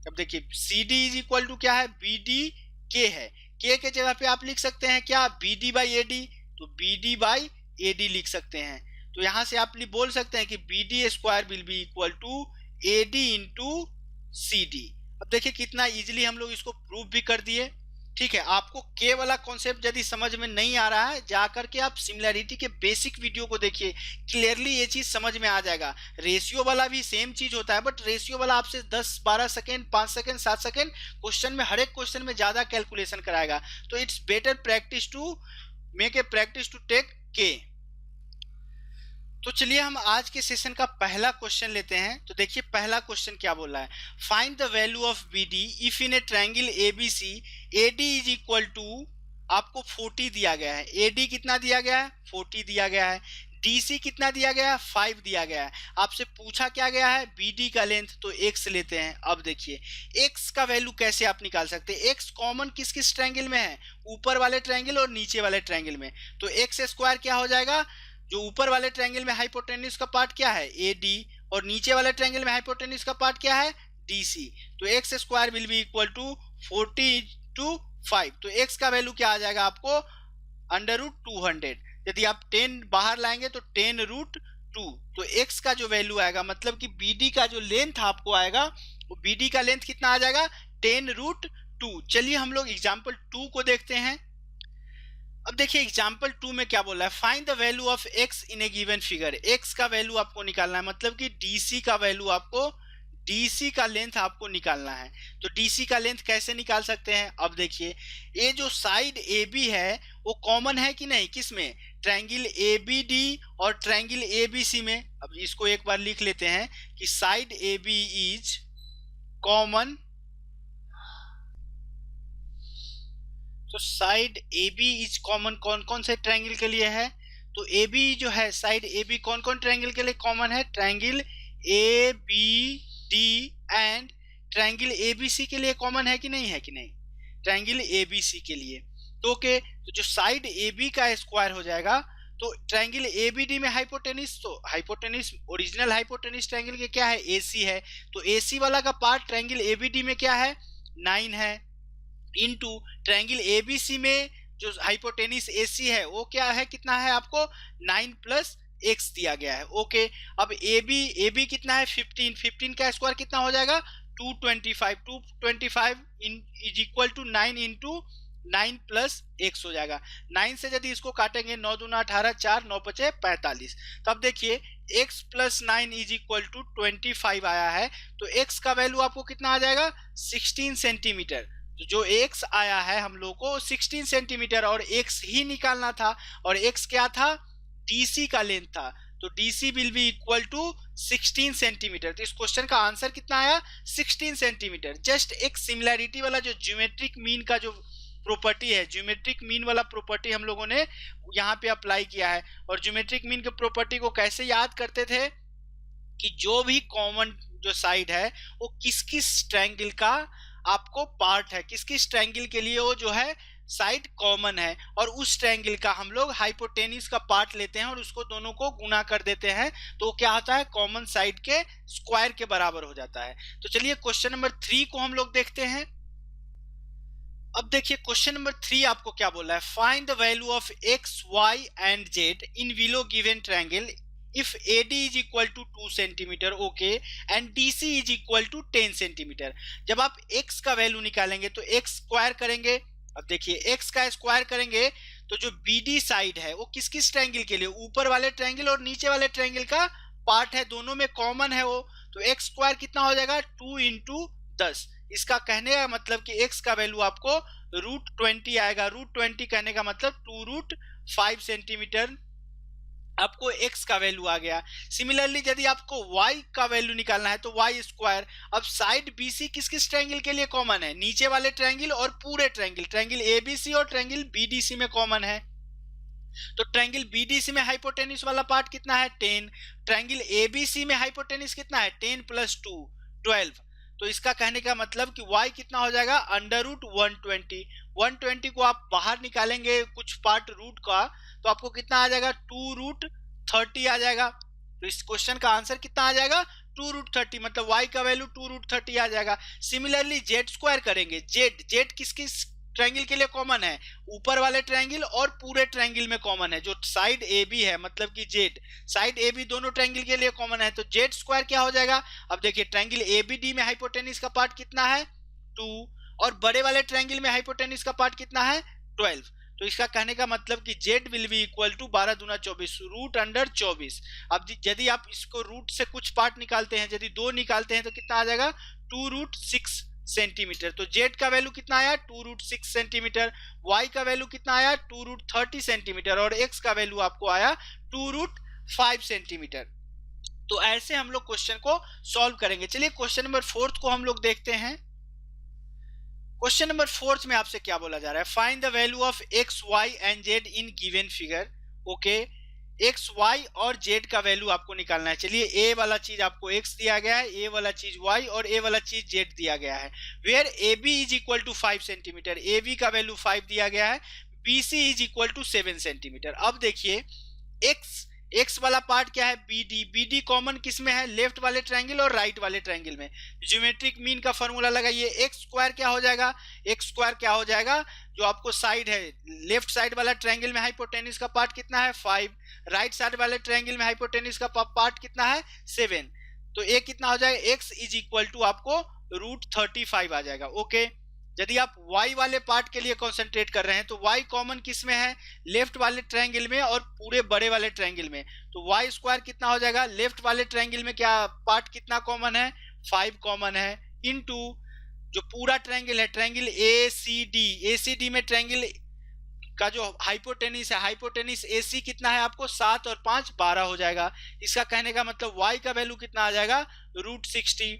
[SPEAKER 1] अब देखिए सीडी इज इक्वल टू क्या है, बीडी के है। के जगह पे आप लिख सकते हैं क्या, बीडी बाई एडी। तो बीडी बाई एडी लिख सकते हैं। तो यहां से आप बोल सकते हैं कि BD square will be equal to AD into C D. अब देखिए कितना इजीली हम लोग इसको प्रूव भी कर दिए। ठीक है, आपको के वाला कॉन्सेप्ट यदि समझ में नहीं आ रहा है, जाकर के आप सिमिलैरिटी के बेसिक वीडियो को देखिए, क्लियरली ये चीज समझ में आ जाएगा। रेशियो वाला भी सेम चीज होता है, बट रेशियो वाला आपसे 10-12 सेकेंड, 5 सेकेंड, 7 सेकेंड क्वेश्चन में, हर एक क्वेश्चन में ज्यादा कैलकुलेशन कराएगा। तो it's better practice to make a practice to take के। तो चलिए हम आज के सेशन का पहला क्वेश्चन लेते हैं। तो देखिए पहला क्वेश्चन क्या बोल रहा है, find the value of B D if in a triangle A B C A D is equal to, आपको 40 दिया गया है। ए डी कितना दिया गया है, 40 दिया गया है। डी सी कितना दिया गया है, 5 दिया गया है। आपसे पूछा क्या गया है, बी डी का लेंथ, तो x लेते हैं। अब देखिए x का वैल्यू कैसे आप निकाल सकते हैं, x कॉमन किस किस ट्रायंगल में है, ऊपर वाले ट्रायंगल और नीचे वाले ट्रायंगल में। तो एक्स स्क्वायर क्या हो जाएगा, जो ऊपर वाले ट्रायंगल में हाइपोटेन्यूज का पार्ट क्या है, ए डी, और नीचे वाले ट्रायंगल में हाइपोटेन्यूज का पार्ट क्या है, डी सी। तो x square will be equal to 40 to 5। तो एक्स का वैल्यू क्या आ जाएगा आपको, अंडर रूट 200। यदि आप 10 बाहर लाएंगे तो 10 रूट 2। तो एक्स का जो वैल्यू आएगा, मतलब कि बीडी का जो लेंथ आपको आएगा, वो बीडी का लेंथ कितना आ जाएगा, 10 रूट 2। चलिए हम लोग एग्जाम्पल 2 को देखते हैं। अब देखिए एग्जाम्पल 2 में क्या बोला है, find the value of x in A given figure. x का वैल्यू आपको निकालना है, मतलब कि dc का वैल्यू आपको डीसी का लेंथ आपको निकालना है। तो डीसी का लेंथ कैसे निकाल सकते हैं? अब देखिए, ये जो साइड ए बी है वो कॉमन है कि नहीं, किसमें? ट्रायंगल ए बी डी और ट्रायंगल ए बी सी में। अब इसको एक बार लिख लेते हैं कि side A B is common. तो side A B is common कौन कौन से ट्रायंगल के लिए है? तो ए बी जो है, साइड ए बी कौन कौन ट्रायंगल के लिए कॉमन है? Triangle A B D and triangle A B C के लिए कॉमन है कि नहीं है कि नहीं? ट्रायंगल ए बी सी के लिए। तो ओके, तो जो साइड ए बी का स्क्वायर हो जाएगा, तो ट्रायंगल ए बी डी में हाइपोटेनिस, तो हाइपोटेनिस ओरिजिनल हाइपोटेनिस ट्रायंगल के क्या है? ए सी है। तो ए सी वाला का part triangle A B D में क्या है? 9 है। इनटू ट्रायंगल एबीसी में जो हाइपोटेनिस एसी है वो क्या है, कितना है आपको? 9 प्लस एक्स दिया गया है। ओके, अब ए बी कितना है? 15। 15 का स्क्वायर कितना हो जाएगा? 225। 225 is equal to 9 into 9 plus x हो जाएगा। 9 से यदि इसको काटेंगे, 9 दूना 18, 4 9 पचे 45। तो अब देखिए, x plus 9 is equal to 25 आया है। तो x का वैल्यू आपको कितना आ जाएगा? 16 सेंटीमीटर। तो जो x आया है हम लोग को 16 सेंटीमीटर, और x ही निकालना था, और x क्या था? DC का लेंथ था। तो DC will be equal to 16 centimetre. तो इस क्वेश्चन का आंसर कितना आया? 16 सेंटीमीटर। जस्ट एक सिमिलैरिटी वाला जो ज्योमेट्रिक मीन का जो प्रॉपर्टी है, ज्योमेट्रिक मीन वाला प्रॉपर्टी हम लोगों ने यहाँ पे अप्लाई किया है। और ज्योमेट्रिक मीन के प्रॉपर्टी को कैसे याद करते थे कि जो भी कॉमन जो साइड है वो किस किस ट्रायंगल का आपको पार्ट है, किस किस ट्रायंगल के लिए वो जो है साइड कॉमन है, और उस ट्रायंगल का हम लोग हाइपोटेनिस का पार्ट लेते हैं और उसको दोनों को गुना कर देते हैं। तो क्या होता है? कॉमन साइड के स्क्वायर के बराबर हो जाता है। तो चलिए क्वेश्चन नंबर 3 को हम लोग देखते हैं। अब देखिए क्वेश्चन नंबर 3 आपको क्या बोला है? Find the value of x y and z in below given triangle if AD is equal to 2 centimetre, okay, and DC is equal to 10 centimetre. जब आप x का वैल्यू निकालेंगे तो x स्क्वायर करेंगे। अब देखिए, x का स्क्वायर करेंगे तो जो BD साइड है वो किस किस ट्रायंगल के लिए? ऊपर वाले ट्रायंगल और नीचे वाले ट्रायंगल का पार्ट है, दोनों में कॉमन है वो। तो x स्क्वायर कितना हो जाएगा? 2 इंटू 10। इसका कहने का मतलब कि x का वैल्यू आपको √20 आएगा। √20 कहने का मतलब 2√5 सेंटीमीटर आपको x का वैल्यू आ गया। सिमिलरली यदि आपको y का वैल्यू निकालना है तो y स्क्वायर। अब साइड BC किस किस ट्रायंगल के लिए कॉमन है? नीचे वाले ट्रायंगल और पूरे ट्रायंगल, ट्रायंगल ABC और ट्रायंगल BDC में कॉमन है। तो ट्रायंगल BDC में हाइपोटेनिस वाला पार्ट कितना है? 10। ट्रायंगल ABC में हाइपोटेनिस कितना है? 10 प्लस 2 12। तो इसका कहने का मतलब कि y कितना हो जाएगा? √120। 120 को आप बाहर निकालेंगे कुछ पार्ट रूट का, तो आपको कितना आ जाएगा? 2√30 आ जाएगा। तो इस क्वेश्चन का आंसर कितना आ जाएगा? 2√30, मतलब y का वैल्यू 2√30 आ जाएगा। सिमिलरली जेड स्क्वायर करेंगे। जेड किस किस ट्रायंगल के लिए कॉमन है? ऊपर वाले ट्रायंगल और पूरे ट्रायंगल में कॉमन है। जो साइड ए बी है, मतलब कि जेड साइड ए बी दोनों ट्रायंगल के लिए कॉमन है। तो जेड स्क्वायर क्या हो जाएगा? अब देखिए, ट्रायंगल ए बी डी में हाइपोटेनिस का पार्ट कितना है? 2, और बड़े वाले ट्रायंगल में हाइपोटेनिस का पार्ट कितना है? 12। तो इसका कहने का मतलब कि z will be equal to 12 दूना 24, √24। अब यदि आप इसको रूट से कुछ पार्ट निकालते हैं, यदि 2 निकालते हैं तो कितना आ जाएगा? 2√6 सेंटीमीटर। तो जेड का वैल्यू कितना आया? 2√6 सेंटीमीटर। वाई का वैल्यू कितना आया? 2√30 सेंटीमीटर। और एक्स का वैल्यू आपको आया 2√5 सेंटीमीटर। तो ऐसे हम लोग क्वेश्चन को सॉल्व करेंगे। चलिए क्वेश्चन नंबर 4 को हम लोग देखते हैं। क्वेश्चन नंबर 4 में आपसे क्या बोला जा रहा है? Find the value of x y and z in given figure. Okay, x y और जेड का वैल्यू आपको निकालना है। चलिए, ए वाला चीज आपको एक्स दिया गया है, ए वाला चीज वाई और ए वाला चीज जेड दिया गया है। Where A B is equal to 5 centimetre, A B का वैल्यू 5 दिया गया है। B C is equal to 7 centimetre. अब देखिए, एक्स वाला पार्ट क्या है? BD कॉमन किस में है? लेफ्ट वाले ट्रायंगल और राइट वाले ट्रायंगल में। ज्योमेट्रिक मीन का फॉर्मूला लगाइए। एक्स स्क्वायर क्या हो जाएगा? एक्स स्क्वायर क्या हो जाएगा? जो आपको साइड है, लेफ्ट साइड वाला ट्रायंगल में हाइपोटेनिस का पार्ट कितना है? 5। राइट साइड वाले ट्रायंगल में हाइपोटेनिस का पार्ट कितना है? 7। तो ए कितना हो जाएगा? एक्स इज इक्वल टू आपको √35 आ जाएगा। ओके, यदि आप y वाले पार्ट के लिए कंसंट्रेट कर रहे हैं तो y कॉमन किस में है? लेफ्ट वाले ट्रायंगल में और पूरे बड़े वाले ट्रायंगल में। तो y स्क्वायर कितना हो जाएगा? लेफ्ट वाले ट्रायंगल में क्या पार्ट कितना कॉमन है? 5 कॉमन है, इनटू जो पूरा ट्रायंगल है, ट्रायंगल ACD में ट्रायंगल का जो हाइपोटेनिस है, हाइपोटेनिस AC कितना है आपको 7 और 5 12 हो जाएगा। इसका कहने का मतलब y का वैल्यू कितना आ जाएगा √60।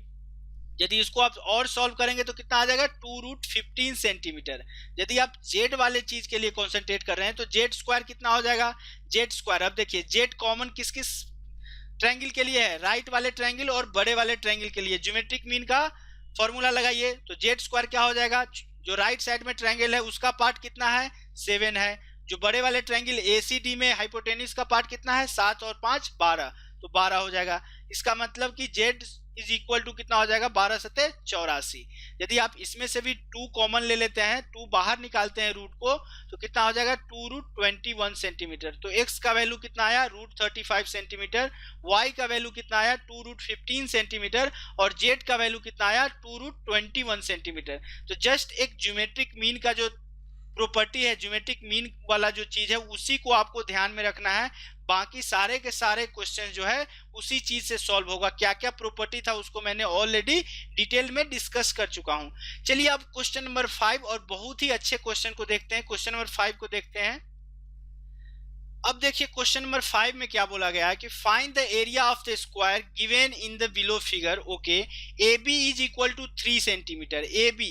[SPEAKER 1] यदि इसको आप और सॉल्व करेंगे तो कितना आ जाएगा 2√15 सेंटीमीटर। यदि आप जेड वाले चीज के लिए कॉन्सेंट्रेट कर रहे हैं तो जेड स्क्वायर कितना हो जाएगा, जेड स्क्वायर, अब देखिए जेड कॉमन किस किस ट्रायंगल के लिए है, राइट वाले ट्रायंगल और बड़े वाले ट्रायंगल के लिए। ज्योमेट्रिक मीन का फॉर्मूला लगाइए तो जेड स्क्वायर क्या हो जाएगा, जो राइट साइड में ट्रायंगल है उसका पार्ट कितना है 7 है, जो बड़े वाले ट्रायंगल ACD में हाइपोटेनिस का पार्ट कितना है 7 और 5 12, तो 12 हो जाएगा। इसका मतलब कि जेड इज इक्वल टू कितना हो जाएगा 12 सत्ते 84। यदि आप इसमें से भी 2 कॉमन ले लेते हैं, 2 बाहर निकालते हैं रूट को, तो कितना हो जाएगा 2√21 सेंटीमीटर। तो x का वैल्यू कितना आया √35 सेंटीमीटर, y का वैल्यू कितना आया 2√15 सेंटीमीटर और z का वैल्यू कितना आया 2√21 सेंटीमीटर। तो जस्ट एक ज्योमेट्रिक मीन का जो प्रॉपर्टी है, ज्योमेट्रिक मीन वाला जो चीज है उसी को आपको ध्यान में रखना है। बाकी सारे के सारे क्वेश्चन जो है उसी चीज से सॉल्व होगा। क्या क्या प्रॉपर्टी था उसको मैंने ऑलरेडी डिटेल में डिस्कस कर चुका हूं। चलिए अब क्वेश्चन नंबर 5 और बहुत ही अच्छे क्वेश्चन को देखते हैं। क्वेश्चन नंबर 5 को देखते हैं। अब देखिए क्वेश्चन नंबर 5 में क्या बोला गया है कि find the area of the square given in the below figure. Okay, AB is equal to 3 centimetre. AB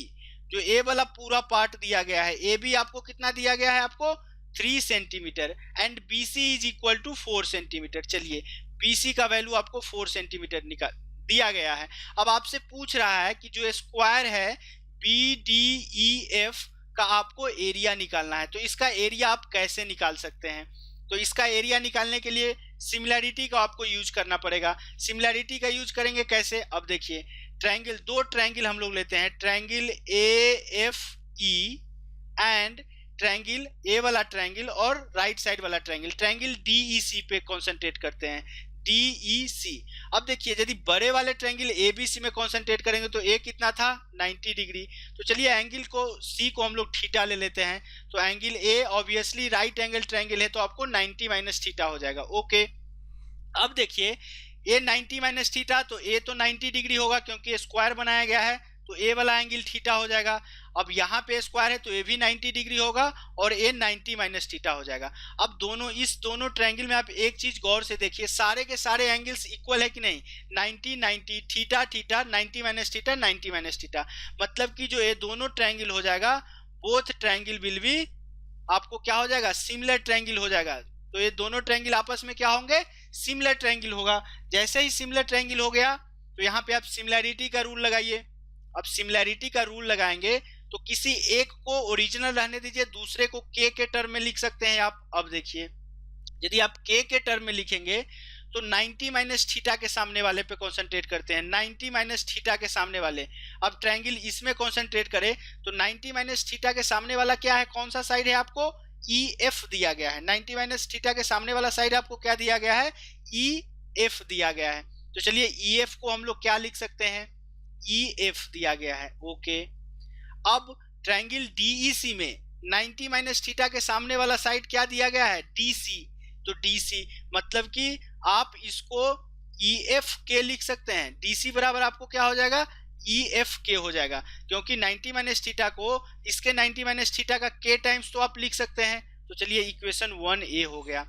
[SPEAKER 1] जो ए वाला पूरा पार्ट दिया गया है, ए बी आपको कितना दिया गया है, आपको 3 centimetre and BC is equal to 4 centimetre. चलिए BC का वैल्यू आपको 4 सेंटीमीटर निकाल दिया गया है। अब आपसे पूछ रहा है कि जो स्क्वायर है BDEF का आपको एरिया निकालना है, तो इसका एरिया आप कैसे निकाल सकते हैं। तो इसका एरिया निकालने के लिए सिमिलैरिटी का आपको यूज करना पड़ेगा। सिमिलैरिटी का यूज करेंगे कैसे, अब देखिए ट्रायंगल, 2 ट्रायंगल हम लोग लेते हैं, ट्रायंगल AFE एंड ट्रायंगल ए वाला ट्रायंगल और राइट साइड वाला ट्रायंगल, ट्रायंगल DEC पे कंसंट्रेट करते हैं, DEC। अब देखिए यदि बड़े वाले ट्रायंगल ABC में कंसंट्रेट करेंगे तो ए कितना था 90 डिग्री। तो चलिए एंगल को C को हम लोग थीटा ले लेते हैं, तो angle A obviously right angle triangle है तो आपको 90 माइनस थीटा हो जाएगा। ओके, अब देखिए ए 90 माइनस थीटा, तो ए तो 90 डिग्री होगा क्योंकि स्क्वायर बनाया गया है, तो ए वाला एंगल थीटा हो जाएगा। अब यहाँ पे स्क्वायर है तो ए भी 90 डिग्री होगा और ए 90 माइनस थीटा हो जाएगा। अब इस दोनों ट्रायंगल में आप एक चीज गौर से देखिए, सारे के सारे एंगल्स इक्वल है कि नहीं, 90 90 theta theta 90 minus theta 90 minus theta, मतलब कि जो ये दोनों ट्रायंगल हो जाएगा, बोथ ट्रायंगल विल बी आपको क्या हो जाएगा सिमिलर ट्रायंगल हो जाएगा। तो ये दोनों ट्रायंगल आपस में क्या होंगे, सिमिलर ट्रायंगल होगा। जैसे ही सिमिलर ट्रायंगल हो गया तो यहाँ पे आप सिमिलैरिटी का रूल लगाइए। अब सिमिलैरिटी का रूल लगाएंगे तो किसी एक को ओरिजिनल रहने दीजिए, दूसरे को के टर्म में लिख सकते हैं आप। अब देखिए यदि आप के टर्म में लिखेंगे तो 90 माइनस थीटा के सामने वाले पे कंसंट्रेट करते हैं, 90 माइनस थीटा के सामने वाले। अब ट्रायंगल इसमें कंसंट्रेट करें तो 90 माइनस थीटा के सामने वाला क्या है, कौन सा साइड है, आपको EF दिया गया है। 90 माइनस थीटा के सामने वाला साइड आपको क्या दिया गया है, EF दिया गया है। तो चलिए EF को हम लोग क्या लिख सकते हैं, EF दिया गया है। ओके, अब ट्रायंगल DEC में 90 माइनस थीटा के सामने वाला साइड क्या दिया गया है, DC। तो DC मतलब कि आप इसको EF के लिख सकते हैं, DC बराबर आपको क्या हो जाएगा EF के हो जाएगा, क्योंकि 90 माइनस थीटा को इसके 90 माइनस थीटा का के टाइम्स तो आप लिख सकते हैं। तो चलिए इक्वेशन 1A हो गया।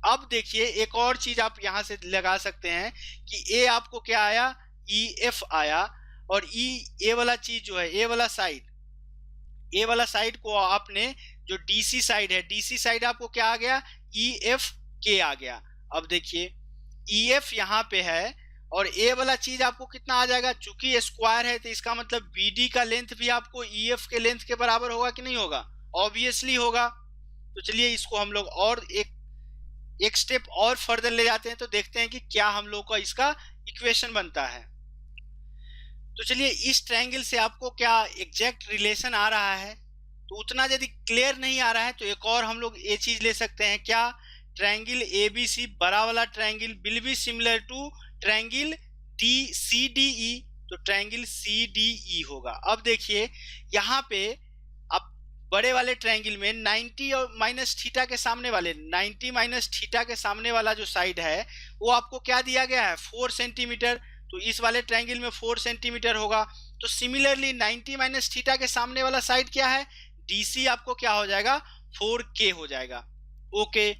[SPEAKER 1] अब देखिए एक और चीज आप यहां से लगा सकते हैं कि A आपको क्या आया, EF आया, और ए वाला चीज जो है, ए वाला साइड को आपने जो DC साइड है, DC साइड आपको क्या आ गया, EF के आ गया। अब देखिए EF यहाँ पे है और ए वाला चीज आपको कितना आ जाएगा, चूंकि स्क्वायर है तो इसका मतलब BD का लेंथ भी आपको EF के लेंथ के बराबर होगा कि नहीं होगा, ऑब्वियसली होगा। तो चलिए इसको हम लोग और एक स्टेप और फर्दर ले जाते हैं, तो देखते हैं कि क्या हम लोग का इसका इक्वेशन बनता है। तो चलिए इस ट्रायंगल से आपको क्या एग्जैक्ट रिलेशन आ रहा है, तो उतना यदि क्लियर नहीं आ रहा है तो एक और हम लोग ये चीज ले सकते हैं, क्या ट्रायंगल ABC बड़ा वाला triangle will be similar to triangle CDE, तो ट्रायंगल CDE होगा। अब देखिए यहाँ पे अब बड़े वाले ट्रायंगल में 90 और माइनस थीटा के सामने वाले, 90 माइनस थीटा के सामने वाला जो साइड है वो आपको क्या दिया गया है 4 सेंटीमीटर। तो इस वाले ट्रायंगल में 4 सेंटीमीटर होगा। तो सिमिलरली 90 माइनस थीटा के सामने वाला साइड क्या है, DC आपको क्या हो जाएगा, 4K हो जाएगा। ओके,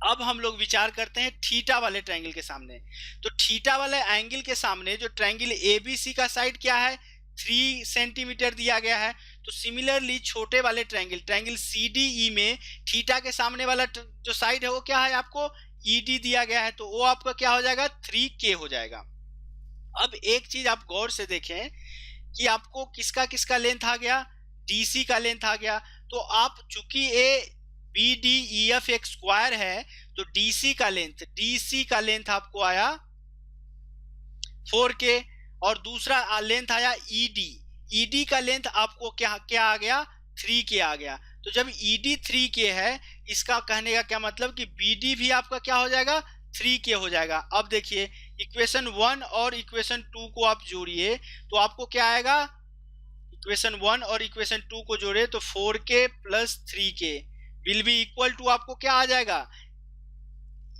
[SPEAKER 1] अब हम लोग विचार करते हैं थीटा वाले ट्रायंगल के सामने। तो थीटा वाले एंगल के सामने जो ट्रायंगल ABC का साइड क्या है, 3 सेंटीमीटर दिया गया है। तो सिमिलरली छोटे वाले ट्रायंगल CDE में थीटा के सामने वाला जो साइड है वो क्या है, आपको ED दिया गया है, तो वो आपका क्या हो जाएगा, 3K हो जाएगा। अब एक चीज आप गौर से देखें कि आपको किसका किसका लेंथ आ गया, DC का लेंथ आ गया। तो आप चूंकि ABDEF एक स्क्वायर है, तो DC का लेंथ आपको आया 4K, और दूसरा लेंथ आया ED का लेंथ आपको क्या क्या आ गया, 3K आ गया। तो जब ED 3K है, इसका कहने का क्या मतलब कि BD भी आपका क्या हो जाएगा, 3K हो जाएगा। अब देखिए इक्वेशन 1 और इक्वेशन 2 को आप जोड़िए तो आपको क्या आएगा, इक्वेशन 1 और इक्वेशन 2 को जोड़े तो 4K plus 3K will be equal to आपको क्या आ जाएगा,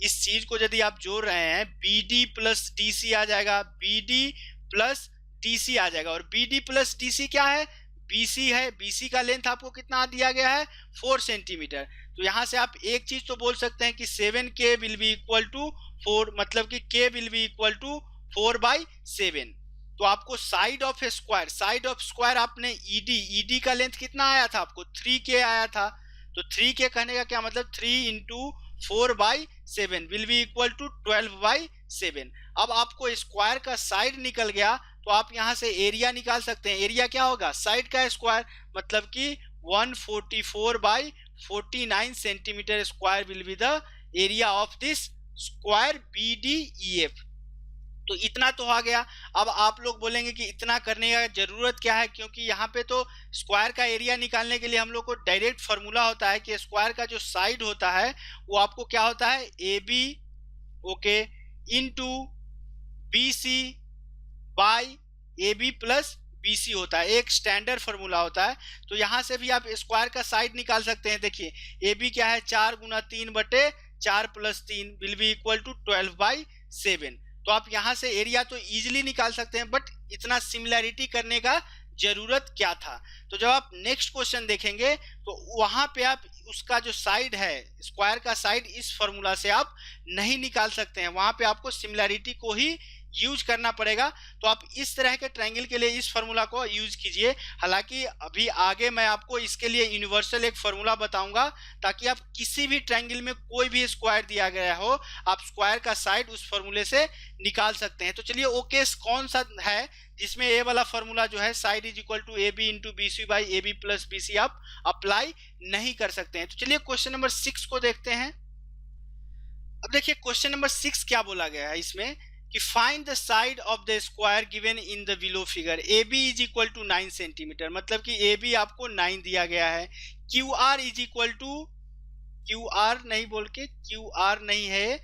[SPEAKER 1] इस चीज को यदि आप जोड़ रहे हैं BD प्लस DC आ जाएगा, BD प्लस DC आ जाएगा। और BD प्लस DC क्या है, BC है। BC का लेंथ आपको कितना दिया गया है, 4 सेंटीमीटर। तो यहां से आप एक चीज तो बोल सकते हैं कि 7K will be equal to 4, मतलब कि K will be equal to 4/7। तो आपको साइड ऑफ स्क्वायर आपने ED का लेंथ कितना आया था, आपको 3K आया था। तो 3K कहने का क्या मतलब, 3 into 4/7 will be equal to 12/7। अब आपको स्क्वायर का साइड निकल गया तो आप यहां से एरिया निकाल सकते हैं। एरिया क्या होगा, साइड का स्क्वायर, मतलब कि 144/49 centimetre square will be the area of this square BDEF। तो इतना तो आ गया। अब आप लोग बोलेंगे कि इतना करने का जरूरत क्या है, क्योंकि यहाँ पे तो स्क्वायर का एरिया निकालने के लिए हम लोग को डायरेक्ट फॉर्मूला होता है कि स्क्वायर का जो साइड होता है वो आपको क्या होता है, AB okay into BC by AB plus BC होता है, एक स्टैंडर्ड फॉर्मूला होता है। तो यहाँ से भी आप स्क्वायर का साइड निकाल सकते हैं। देखिए AB क्या है, 4 गुना 3/4 plus 3 will be equal to 12/7। तो आप यहां से एरिया तो इजीली निकाल सकते हैं, बट इतना सिमिलैरिटी करने का जरूरत क्या था। तो जब आप नेक्स्ट क्वेश्चन देखेंगे तो वहां पे आप उसका जो साइड है, स्क्वायर का साइड, इस फॉर्मूला से आप नहीं निकाल सकते हैं, वहां पे आपको सिमिलैरिटी को ही यूज करना पड़ेगा। तो आप इस तरह के ट्रायंगल के लिए इस फॉर्मूला को यूज कीजिए। हालांकि अभी आगे मैं आपको इसके लिए यूनिवर्सल एक फॉर्मूला बताऊंगा, ताकि आप किसी भी ट्रायंगल में कोई भी स्क्वायर दिया गया हो, आप स्क्वायर का साइड उस फॉर्मूले से निकाल सकते हैं। तो चलिए वो केस कौन सा है जिसमें ए वाला फॉर्मूला जो है, side is equal to AB into BC by AB plus BC, आप अप्लाई नहीं कर सकते हैं। तो चलिए क्वेश्चन नंबर 6 को देखते हैं। अब देखिए क्वेश्चन नंबर 6 क्या बोला गया है इसमें कि find the side of the square given in the below figure. AB is equal to 9 centimetre, मतलब कि AB आपको 9 दिया गया है। QR is equal to, QR नहीं बोल के, QR नहीं है,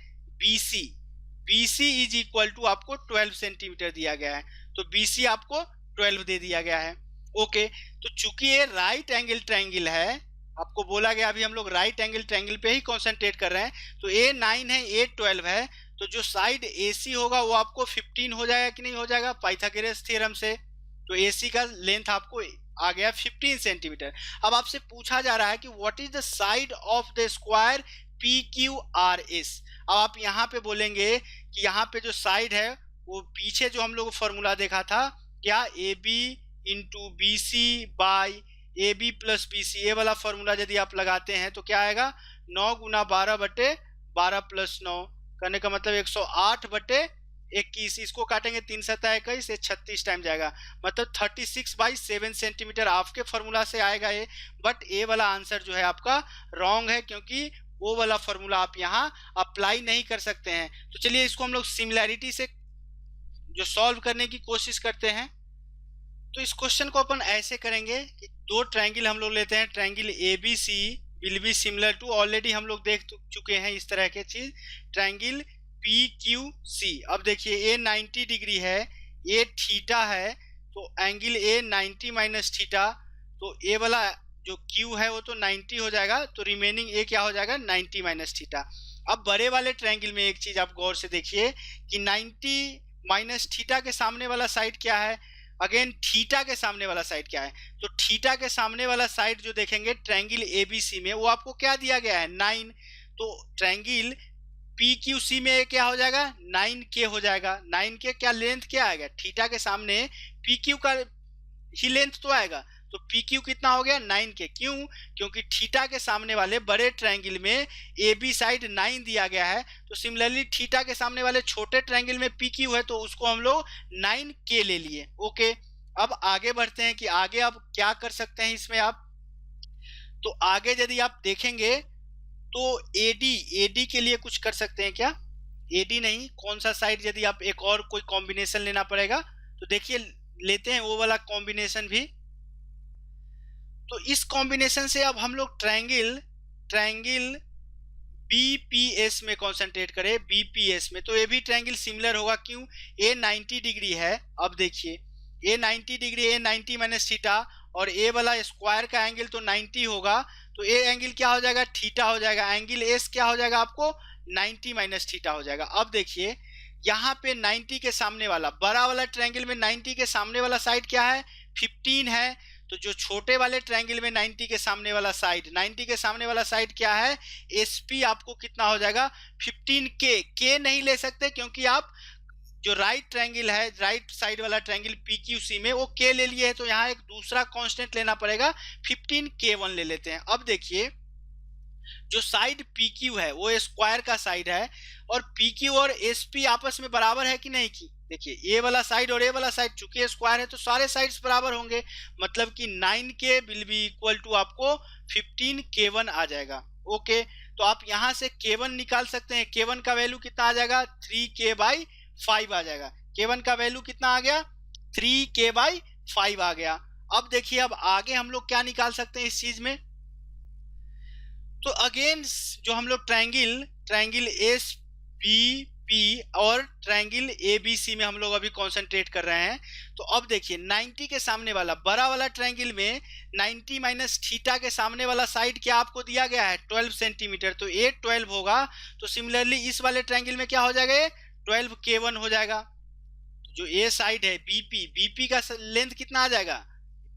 [SPEAKER 1] BC इज इक्वल टू आपको 12 सेंटीमीटर दिया गया है। तो BC आपको 12 दे दिया गया है। ओके, तो चूंकि ये राइट एंगल ट्रायंगल है, आपको बोला गया अभी हम लोग राइट एंगल ट्रायंगल पे ही कॉन्सेंट्रेट कर रहे हैं, तो A 9 है, A 12 है, तो जो साइड AC होगा वो आपको 15 हो जाएगा कि नहीं हो जाएगा, पाइथागोरस थ्योरम से। तो AC का लेंथ आपको आ गया 15 सेंटीमीटर। अब आपसे पूछा जा रहा है कि what is the side of the square PQRS। अब आप यहाँ पे बोलेंगे कि यहाँ पे जो साइड है वो पीछे जो हम लोग फॉर्मूला देखा था, क्या AB into BC by AB plus BC, ये वाला फॉर्मूला यदि आप लगाते हैं तो क्या आएगा, 9 गुना 12/12 प्लस 9, करने का मतलब 108/21। इसको काटेंगे 3 सतह 21, 36 टाइम जाएगा, मतलब 36/7 सेंटीमीटर आपके फॉर्मूला से आएगा ये। बट ए वाला आंसर जो है आपका रॉन्ग है, क्योंकि वो वाला फॉर्मूला आप यहाँ अप्लाई नहीं कर सकते हैं। तो चलिए इसको हम लोग सिमिलैरिटी से जो सॉल्व करने की कोशिश करते हैं। तो इस क्वेश्चन को अपन ऐसे करेंगे कि दो ट्रायंगल हम लोग लेते हैं, triangle ABC will be similar to, already हम लोग देख चुके हैं इस तरह के चीज, ट्रायंगल PQC। अब देखिए A 90 डिग्री है, A थीटा है, तो एंगल A 90 माइनस थीटा, तो A वाला जो Q है वो तो 90 हो जाएगा, तो रिमेनिंग A क्या हो जाएगा, 90 माइनस थीटा। अब बड़े वाले ट्रायंगल में एक चीज आप गौर से देखिए कि 90 माइनस थीटा के सामने वाला साइड क्या है, अगेन थीटा के सामने वाला साइड क्या है, तो थीटा के सामने वाला साइड जो देखेंगे ट्रायंगल एबीसी में, वो आपको क्या दिया गया है 9, तो ट्रायंगल PQC में क्या हो जाएगा 9K हो जाएगा। 9K क्या लेंथ क्या आएगा, थीटा के सामने PQ का ही लेंथ तो आएगा, तो PQ कितना हो गया 9K, क्यों, क्योंकि थीटा के सामने वाले बड़े ट्रायंगल में AB साइड 9 दिया गया है, तो सिमिलरली थीटा के सामने वाले छोटे ट्रायंगल में PQ है, तो उसको हम लोग 9K ले लिए। ओके, अब आगे बढ़ते हैं कि आगे अब क्या कर सकते हैं इसमें आप, तो आगे यदि आप देखेंगे तो AD के लिए कुछ कर सकते हैं क्या, AD नहीं, कौन सा साइड, यदि आप एक और कोई कॉम्बिनेशन लेना पड़ेगा, तो देखिए लेते हैं वो वाला कॉम्बिनेशन भी। तो इस कॉम्बिनेशन से अब हम लोग ट्रायंगल BPS में कंसंट्रेट करें, BPS में, तो ये भी ट्रायंगल सिमिलर होगा, क्यों, A 90 डिग्री है, अब देखिए A 90 degree, A 90 minus theta, और A वाला स्क्वायर का एंगल तो 90 होगा, तो A एंगल क्या हो जाएगा थीटा हो जाएगा, एंगल S क्या हो जाएगा आपको 90 माइनस थीटा हो जाएगा। अब देखिए यहाँ पे 90 के सामने वाला बड़ा वाला ट्रायंगल में 90 के सामने वाला साइड क्या है 15 है, तो जो छोटे वाले ट्रायंगल में 90 के सामने वाला साइड क्या है SP आपको कितना हो जाएगा 15K नहीं ले सकते, क्योंकि आप जो राइट ट्रायंगल है, राइट साइड वाला ट्रायंगल PQC में वो K ले लिए है, तो यहाँ एक दूसरा कांस्टेंट लेना पड़ेगा 15K1 ले लेते हैं। अब देखिए जो साइड PQ है वो स्क्वायर का साइड है, और PQ और SP आपस में बराबर है कि नहीं की, देखिए ए वाला साइड और ए वाला साइड चूंकि स्क्वायर है तो सारे साइड्स बराबर होंगे, मतलब कि 9K will be equal to आपको 15K1 आ जाएगा। ओके, तो आप यहाँ से K1 निकाल सकते हैं, K1 का वैल्यू कितना आ जाएगा 3K/5 आ जाएगा, K1 का वैल्यू कितना आ गया 3K/5 आ गया। अब देखिए अब आगे हम लोग क्या निकाल सकते हैं इस चीज में, तो अगेन जो हम लोग ट्रायंगल SBP और ट्रायंगल ABC में हम लोग अभी कंसंट्रेट कर रहे हैं, तो अब देखिए 90 के सामने वाला बड़ा वाला ट्रायंगल में 90 माइनस थीटा के सामने वाला साइड क्या आपको दिया गया है 12 सेंटीमीटर, तो ये 12 होगा, तो सिमिलरली इस वाले ट्रायंगल में क्या हो जाएगा ये 12K1 हो जाएगा। तो जो ये साइड है BP का लेंथ कितना आ जाएगा,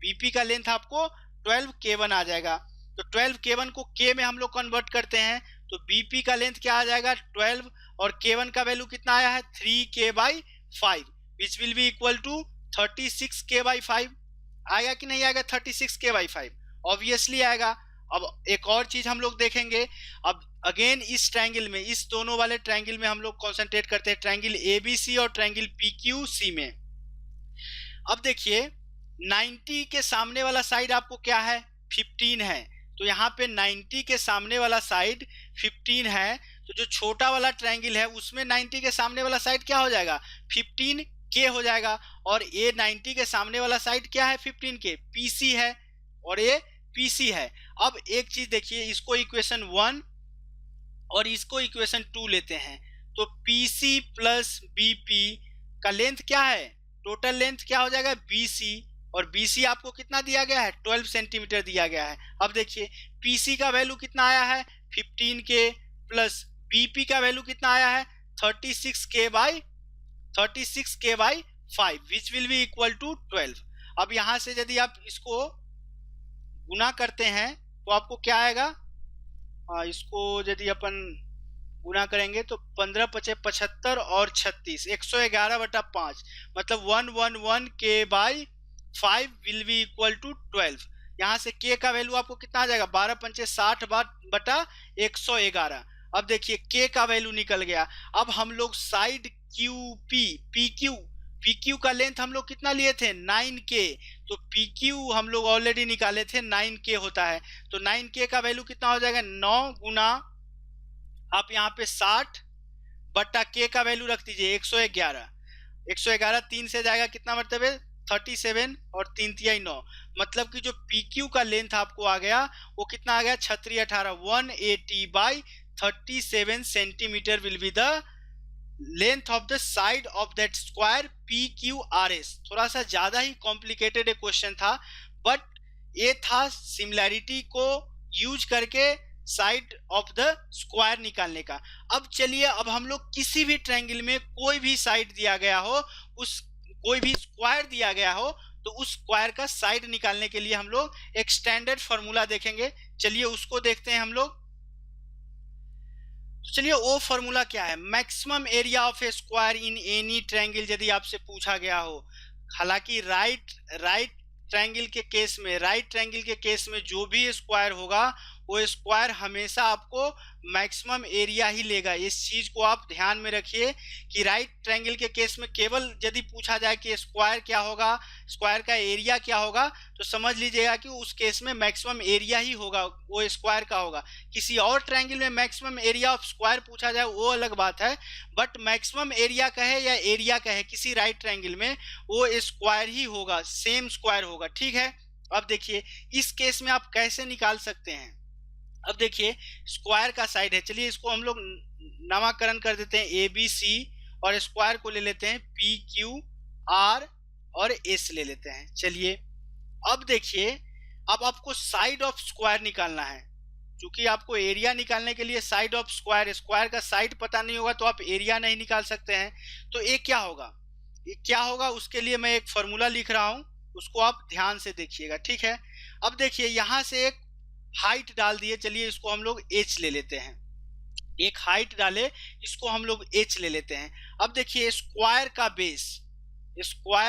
[SPEAKER 1] BP का लेंथ आपको 12K1 आ जाएगा, तो 12K1 को K में हम लोग कन्वर्ट करते हैं, तो BP का लेंथ क्या आ जाएगा 12, और K1 का वैल्यू कितना आया है 3K/5 which will be equal to 36K/5 आएगा कि नहीं आएगा 36K/5 ऑब्वियसली आएगा। अब एक और चीज हम लोग देखेंगे, अब अगेन इस ट्रायंगल में, इस दोनों वाले ट्रायंगल में हम लोग कंसंट्रेट करते हैं ट्रायंगल ABC और ट्रायंगल PQC में। अब देखिए 90 के सामने वाला साइड आपको क्या है 15 है, तो यहाँ पे 90 के सामने वाला साइड 15 है, तो जो छोटा वाला ट्रायंगल है उसमें 90 के सामने वाला साइड क्या हो जाएगा 15K हो जाएगा, और ये 90 के सामने वाला साइड क्या है 15K PC है, और ये PC है। अब एक चीज देखिए, इसको इक्वेशन 1 और इसको इक्वेशन 2 लेते हैं, तो PC प्लस BP का लेंथ क्या है, टोटल लेंथ क्या हो जाएगा BC, और BC आपको कितना दिया गया है 12 सेंटीमीटर दिया गया है। अब देखिए PC का वैल्यू कितना आया है 15K प्लस BP का वैल्यू कितना आया है 36K/5 which will be equal to 12। अब यहाँ से यदि आप इसको गुना करते हैं तो आपको क्या आएगा, इसको यदि अपन गुना करेंगे तो 15 पचे 75 और 36 111/5 मतलब 111K/5 will be equal to 12। यहाँ से K का वैल्यू आपको कितना आ जाएगा 12 पंचे 60/111। अब देखिए K का वैल्यू निकल गया। अब हम लोग साइड PQ का लेंथ हम लोग कितना लिए थे 9K, तो PQ हम लोग ऑलरेडी निकाले थे 9K होता है, तो 9K का वैल्यू कितना हो जाएगा 9 गुना आप यहाँ पे 60/K का वैल्यू रख दीजिए 111 3 से जाएगा कितना मतलब है 37 और 3 तिहाई 9, मतलब कि जो PQ का लेंथ आपको आ गया वो कितना आ गया 3618 180/37 centimetre will be the length of the side of that square PQRS। थोड़ा सा ज्यादा ही कॉम्प्लिकेटेड एक क्वेश्चन था, बट ये था सिमिलैरिटी को यूज करके साइड ऑफ द स्क्वायर निकालने का। अब चलिए, अब हम लोग किसी भी ट्रायंगल में कोई भी साइड दिया गया हो, उस कोई भी स्क्वायर दिया गया हो, तो उस स्क्वायर का साइड निकालने के लिए हम लोग एक स्टैंडर्ड फॉर्मूला देखेंगे। चलिए उसको देखते हैं हम लोग। तो चलिए वो फॉर्मूला क्या है, maximum area of A square in any triangle यदि आपसे पूछा गया हो। हालांकि राइट राइट ट्रायंगल के केस में जो भी स्क्वायर होगा वो स्क्वायर हमेशा आपको मैक्सिमम एरिया ही लेगा। इस चीज को आप ध्यान में रखिए कि राइट ट्रायंगल के केस में केवल यदि पूछा जाए कि स्क्वायर क्या होगा, स्क्वायर का एरिया क्या होगा, तो समझ लीजिएगा कि उस केस में मैक्सिमम एरिया ही होगा, वो स्क्वायर का होगा। किसी और ट्रायंगल में मैक्सिमम एरिया ऑफ स्क्वायर पूछा जाए वो अलग बात है, बट मैक्सिमम एरिया कहे या एरिया कहे किसी राइट ट्रायंगल में वो स्क्वायर ही होगा, सेम स्क्वायर होगा। ठीक है, अब देखिए इस केस में आप कैसे निकाल सकते हैं। अब देखिए स्क्वायर का साइड है, चलिए इसको हम लोग नामकरण कर देते हैं ए बी सी, और स्क्वायर को ले लेते हैं पी क्यू आर और एस ले लेते हैं। चलिए अब देखिए, अब आपको साइड ऑफ स्क्वायर निकालना है। क्योंकि आपको एरिया निकालने के लिए साइड ऑफ स्क्वायर, स्क्वायर का साइड पता नहीं होगा तो आप एरिया नहीं निकाल सकते हैं। तो ये क्या होगा, उसके लिए मैं एक फॉर्मूला लिख रहा हूं, उसको आप ध्यान से देखिएगा। ठीक है, अब देखिए यहां से एक हाइट डाल दिए, चलिए इसको हम लोग एच ले लेते हैं। एक हाइट डाले, इसको हम लोग एच ले लेते हैं। अब देखिए स्क्वायर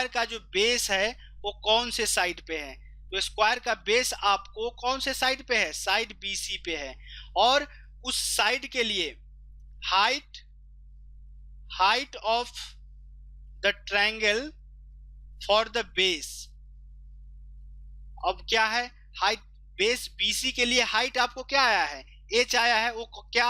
[SPEAKER 1] का जो बेस है वो कौन से साइड पे है, तो स्क्वायर का बेस आपको कौन से साइड पे है, साइड बीसी पे है। और उस साइड के लिए height of the triangle for the base, अब क्या है, हाइट बेस बीसी के लिए हाइट आपको क्या आया है, एच आया है। वो क्या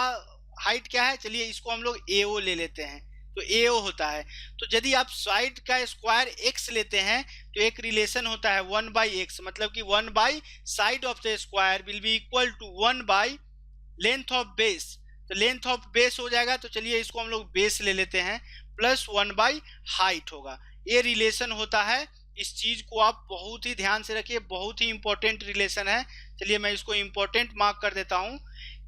[SPEAKER 1] हाइट क्या है, चलिए इसको हम लोग एओ ले लेते हैं, तो एओ होता है। तो यदि आप साइड का स्क्वायर एक्स लेते हैं तो एक रिलेशन होता है 1/x, मतलब कि 1 by side of the square will be equal to 1 by length of base. तो लेंथ ऑफ बेस हो जाएगा, तो चलिए इसको हम लोग बेस ले लेते हैं, प्लस 1 बाई हाइट होगा। ये रिलेशन होता है, इस चीज को आप बहुत ही ध्यान से रखिए, बहुत ही इंपॉर्टेंट रिलेशन है। चलिए मैं इसको इंपॉर्टेंट मार्क कर देता हूं।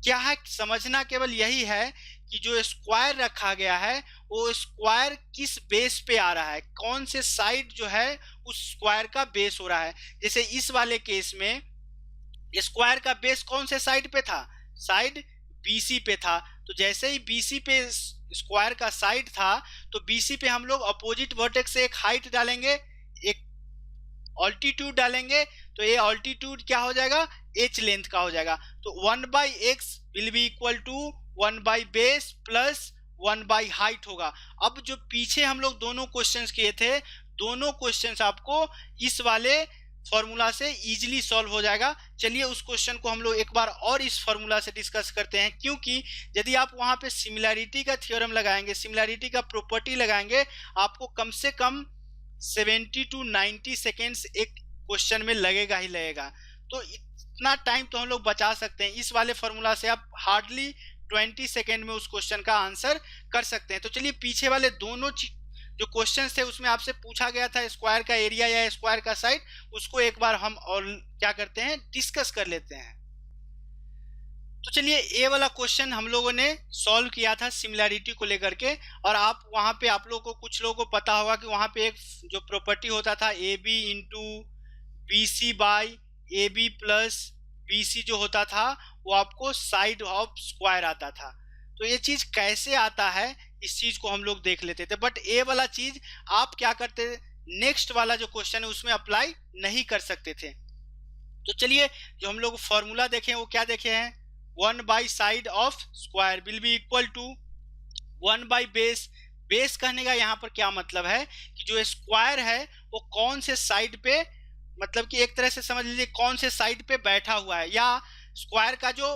[SPEAKER 1] क्या है, समझना केवल यही है कि जो स्क्वायर रखा गया है वो स्क्वायर किस बेस पे आ रहा है, कौन से साइड जो है उस स्क्वायर का बेस हो रहा है। जैसे इस वाले केस में स्क्वायर का बेस कौन से साइड पे था, साइड बीसी पे था। तो जैसे ही बीसी पे स्क्वायर का साइड था, तो बीसी पे हम लोग अपोजिट वर्टेक्स से एक हाइट डालेंगे, एक ऑल्टीट्यूड डालेंगे, तो ये ऑल्टीट्यूड क्या हो जाएगा, एच लेंथ का हो जाएगा। तो 1/x will be equal to 1 by base plus 1 by height होगा। अब जो पीछे हम लोग दोनों क्वेश्चंस किए थे, दोनों क्वेश्चंस आपको इस वाले फॉर्मूला से इजीली सॉल्व हो जाएगा। चलिए उस क्वेश्चन को हम लोग एक बार और इस फॉर्मूला से डिस्कस करते हैं, क्योंकि यदि आप वहां पे सिमिलैरिटी का थ्योरम लगाएंगे, सिमिलैरिटी का प्रॉपर्टी लगाएंगे, आपको कम से कम 70 to 90 सेकेंड्स एक क्वेश्चन में लगेगा ही लगेगा। तो इतना टाइम तो हम लोग बचा सकते हैं, इस वाले फॉर्मूला से आप हार्डली 20 सेकेंड में उस क्वेश्चन का आंसर कर सकते हैं। तो चलिए पीछे वाले दोनों जो क्वेश्चन थे उसमें आपसे पूछा गया था स्क्वायर का एरिया या स्क्वायर का साइड, उसको एक बार हम और क्या करते हैं, डिस्कस कर लेते हैं। तो चलिए ये वाला क्वेश्चन हम लोगों ने सॉल्व किया था सिमिलैरिटी को लेकर के, और आप वहां पे, आप लोगों को, कुछ लोगों को पता होगा कि वहां पे एक जो प्रॉपर्टी होता था A B into B C by A B plus B C जो होता था वो आपको साइड ऑफ स्क्वायर आता था। तो ये चीज कैसे आता है इस चीज को हम लोग देख लेते थे, बट ये वाला चीज आप क्या करते, नेक्स्ट वाला जो क्वेश्चन है उसमें अप्लाई नहीं कर सकते थे। तो चलिए जो हम लोग फॉर्मूला देखे वो क्या देखे हैं, 1 by side of square will be equal to 1 by base. Base कहने का यहाँ पर क्या मतलब है कि जो स्क्वायर है वो कौन से साइड पे, मतलब कि एक तरह से समझ लीजिए कौन से साइड पे बैठा हुआ है, या स्क्वायर का जो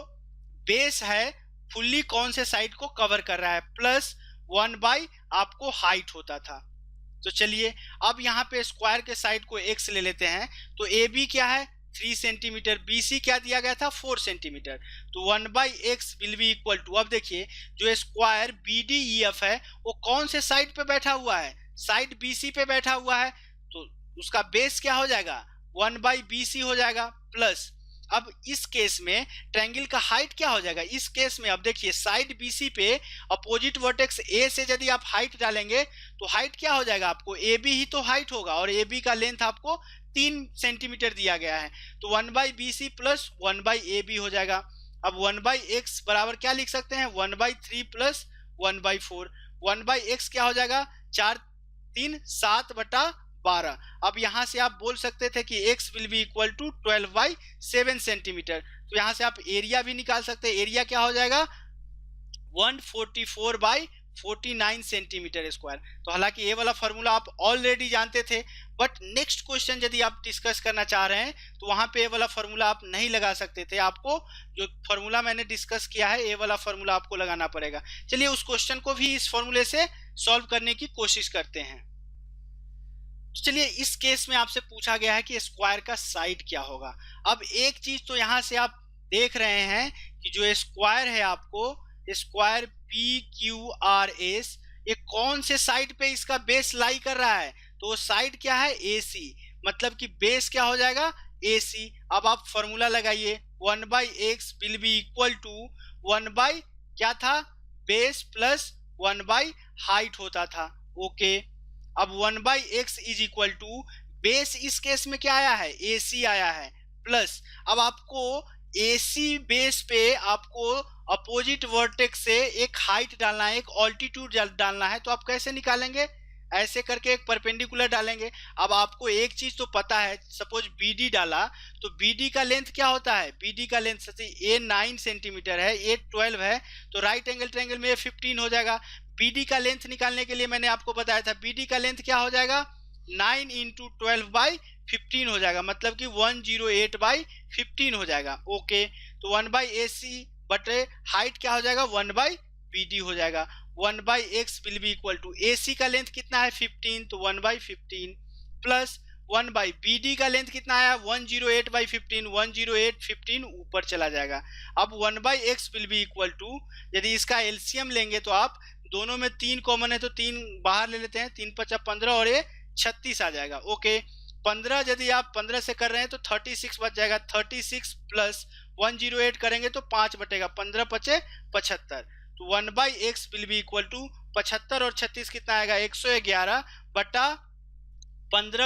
[SPEAKER 1] बेस है फुल्ली कौन से साइड को कवर कर रहा है, प्लस 1 बाई आपको हाइट होता था। तो चलिए अब यहाँ पे स्क्वायर के साइड को x ले लेते हैं, तो ए बी क्या है 3 सेंटीमीटर, बी सी क्या दिया गया था 4 सेंटीमीटर, तो 1/x will be equal to, अब देखिए जो square B D E F है वो कौन से साइड पे बैठा हुआ है, साइड बी सी पे बैठा हुआ है, तो उसका बेस क्या हो जाएगा 1/BC हो जाएगा, प्लस अब इस केस में ट्रायंगल का हाइट क्या हो जाएगा, इस केस में अब देखिए साइड BC पे अपोजिट वर्टेक्स A से यदि आप हाइट डालेंगे तो हाइट क्या हो जाएगा, आपको AB ही तो हाइट होगा और AB का लेंथ आपको 3 सेंटीमीटर दिया गया है, तो 1/BC प्लस 1/AB हो जाएगा। अब 1/x बराबर क्या लिख सकते हैं, 1/3 प्लस 1/4, 1/x क्या हो जाएगा, 4 3 7/12। अब यहाँ से आप बोल सकते थे कि x will be equal to 12/7 centimetre, तो यहाँ से आप एरिया भी निकाल सकते हैं, एरिया क्या हो जाएगा 144/49 सेंटीमीटर स्क्वायर। तो हालांकि ये वाला फॉर्मूला आप ऑलरेडी जानते थे, बट नेक्स्ट क्वेश्चन यदि आप डिस्कस करना चाह रहे हैं तो वहां पे ये वाला फॉर्मूला आप नहीं लगा सकते थे, आपको जो फॉर्मूला मैंने डिस्कस किया है ये वाला फॉर्मूला आपको लगाना पड़ेगा। चलिए उस क्वेश्चन को भी इस फॉर्मूले से सॉल्व करने की कोशिश करते हैं। तो चलिए इस केस में आपसे पूछा गया है कि स्क्वायर का साइड क्या होगा। अब एक चीज तो यहाँ से आप देख रहे हैं कि जो स्क्वायर है आपको स्क्वायर PQRS, ये कौन से साइड पे इसका बेस लाई कर रहा है, तो साइड क्या है AC, मतलब कि बेस क्या हो जाएगा AC। अब आप फॉर्मूला लगाइए 1/x will be equal to 1/ क्या था बेस प्लस 1/ हाइट होता था। ओके, अब 1/x is equal to base इस केस में क्या आया है AC आया है, प्लस अब आपको AC बेस पे आपको अपोजिट वर्टेक्स से एक हाइट डालना है, एक ऑल्टीट्यूड डालना है, तो आप कैसे निकालेंगे, ऐसे करके एक परपेंडिकुलर डालेंगे। अब आपको एक चीज तो पता है, सपोज BD डाला तो BD का लेंथ क्या होता है, BD का लेंथ A 9 सेंटीमीटर है, A 12 है, तो राइट एंगल ट्रायंगल में 15 हो जाएगा। BD का लेंथ निकालने के लिए मैंने आपको बताया था BD का लेंथ क्या हो जाएगा 9 × 12/15 हो जाएगा, मतलब कि 108/15 हो जाएगा। ओके, तो 1/AC बटे हाइट क्या हो जाएगा 1/BD हो जाएगा। 1/x will be equal to AC का लेंथ कितना है 15, तो 1/15 प्लस 1/BD का लेंथ कितना आया 108/15, 108/15 ऊपर चला जाएगा। अब 1/x will be equal to, यदि इसका LCM लेंगे तो आप दोनों में 3 कॉमन है तो 3 बाहर ले लेते हैं, 3 × 5 = 15 और ये 36 आ जाएगा। ओके, 15 यदि आप 15 से कर रहे हैं तो 36 बच जाएगा, 36 प्लस 108 करेंगे तो 5 बटेगा, 15 × 5 = 75, तो 1/x will be equal to 75 और 36 कितना आएगा 111/15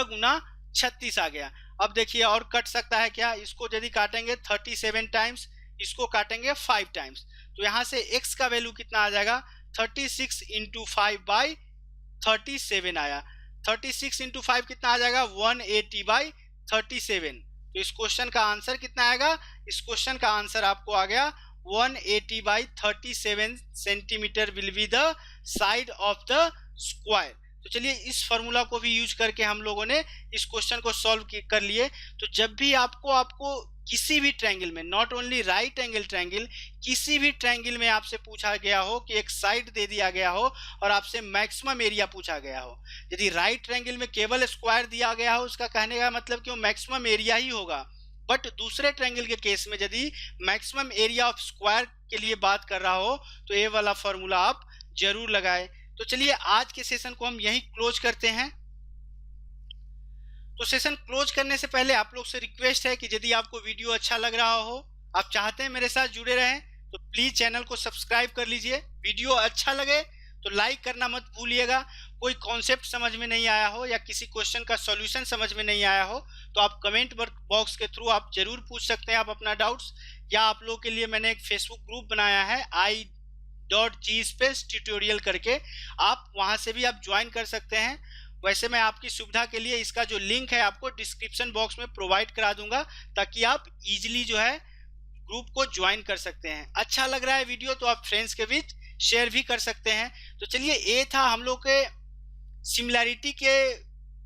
[SPEAKER 1] × 36 आ गया। अब देखिए और कट सकता है क्या, इसको यदि काटेंगे 37 टाइम्स, इसको काटेंगे 5 टाइम्स, तो यहाँ से x का वैल्यू कितना आ जाएगा 36 × 5/37 आया। 36 × 5 कितना आ जाएगा 180/37। तो इस क्वेश्चन का आंसर कितना आएगा, इस क्वेश्चन का आंसर आपको आ गया 180/37 centimetre will be the side of the square. तो चलिए इस फॉर्मूला को भी यूज करके हम लोगों ने इस क्वेश्चन को सॉल्व कर लिए। तो जब भी आपको किसी भी ट्रायंगल में, not only right angle triangle, किसी भी ट्रायंगल में आपसे पूछा गया हो कि एक साइड दे दिया गया हो और आपसे मैक्सिमम एरिया पूछा गया हो, यदि राइट ट्रायंगल में केवल स्क्वायर दिया गया हो उसका कहने का मतलब कि वो मैक्सिमम एरिया ही होगा, बट दूसरे ट्रायंगल के केस में यदि मैक्सिमम एरिया ऑफ स्क्वायर के लिए बात कर रहा हो तो ये वाला फॉर्मूला आप जरूर लगाएं। तो चलिए आज के सेशन को हम यहीं क्लोज करते हैं। तो सेशन क्लोज करने से पहले आप लोग से रिक्वेस्ट है कि यदि आपको वीडियो अच्छा लग रहा हो, आप चाहते हैं मेरे साथ जुड़े रहें, तो प्लीज चैनल को सब्सक्राइब कर लीजिए। वीडियो अच्छा लगे तो लाइक करना मत भूलिएगा। कोई कॉन्सेप्ट समझ में नहीं आया हो या किसी क्वेश्चन का सॉल्यूशन समझ में नहीं आया हो तो आप कमेंट बॉक्स के थ्रू आप जरूर पूछ सकते हैं आप अपना डाउट्स, या आप लोग के लिए मैंने एक फेसबुक ग्रुप बनाया है i.g/tutorial करके, आप वहां से भी आप ज्वाइन कर सकते हैं। वैसे मैं आपकी सुविधा के लिए इसका जो लिंक है आपको डिस्क्रिप्शन बॉक्स में प्रोवाइड करा दूंगा, ताकि आप इजीली जो है ग्रुप को ज्वाइन कर सकते हैं। अच्छा लग रहा है वीडियो तो आप फ्रेंड्स के बीच शेयर भी कर सकते हैं। तो चलिए ये था हम लोग के सिमिलैरिटी के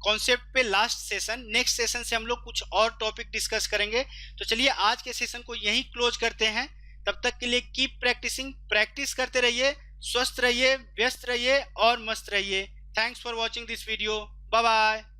[SPEAKER 1] कॉन्सेप्ट पे लास्ट सेशन। नेक्स्ट सेशन से हम लोग कुछ और टॉपिक डिस्कस करेंगे। तो चलिए आज के सेशन को यहीं क्लोज करते हैं। तब तक के लिए कीप प्रैक्टिसिंग, प्रैक्टिस करते रहिए, स्वस्थ रहिए, व्यस्त रहिए और मस्त रहिए। Thanks for watching this video. Bye bye.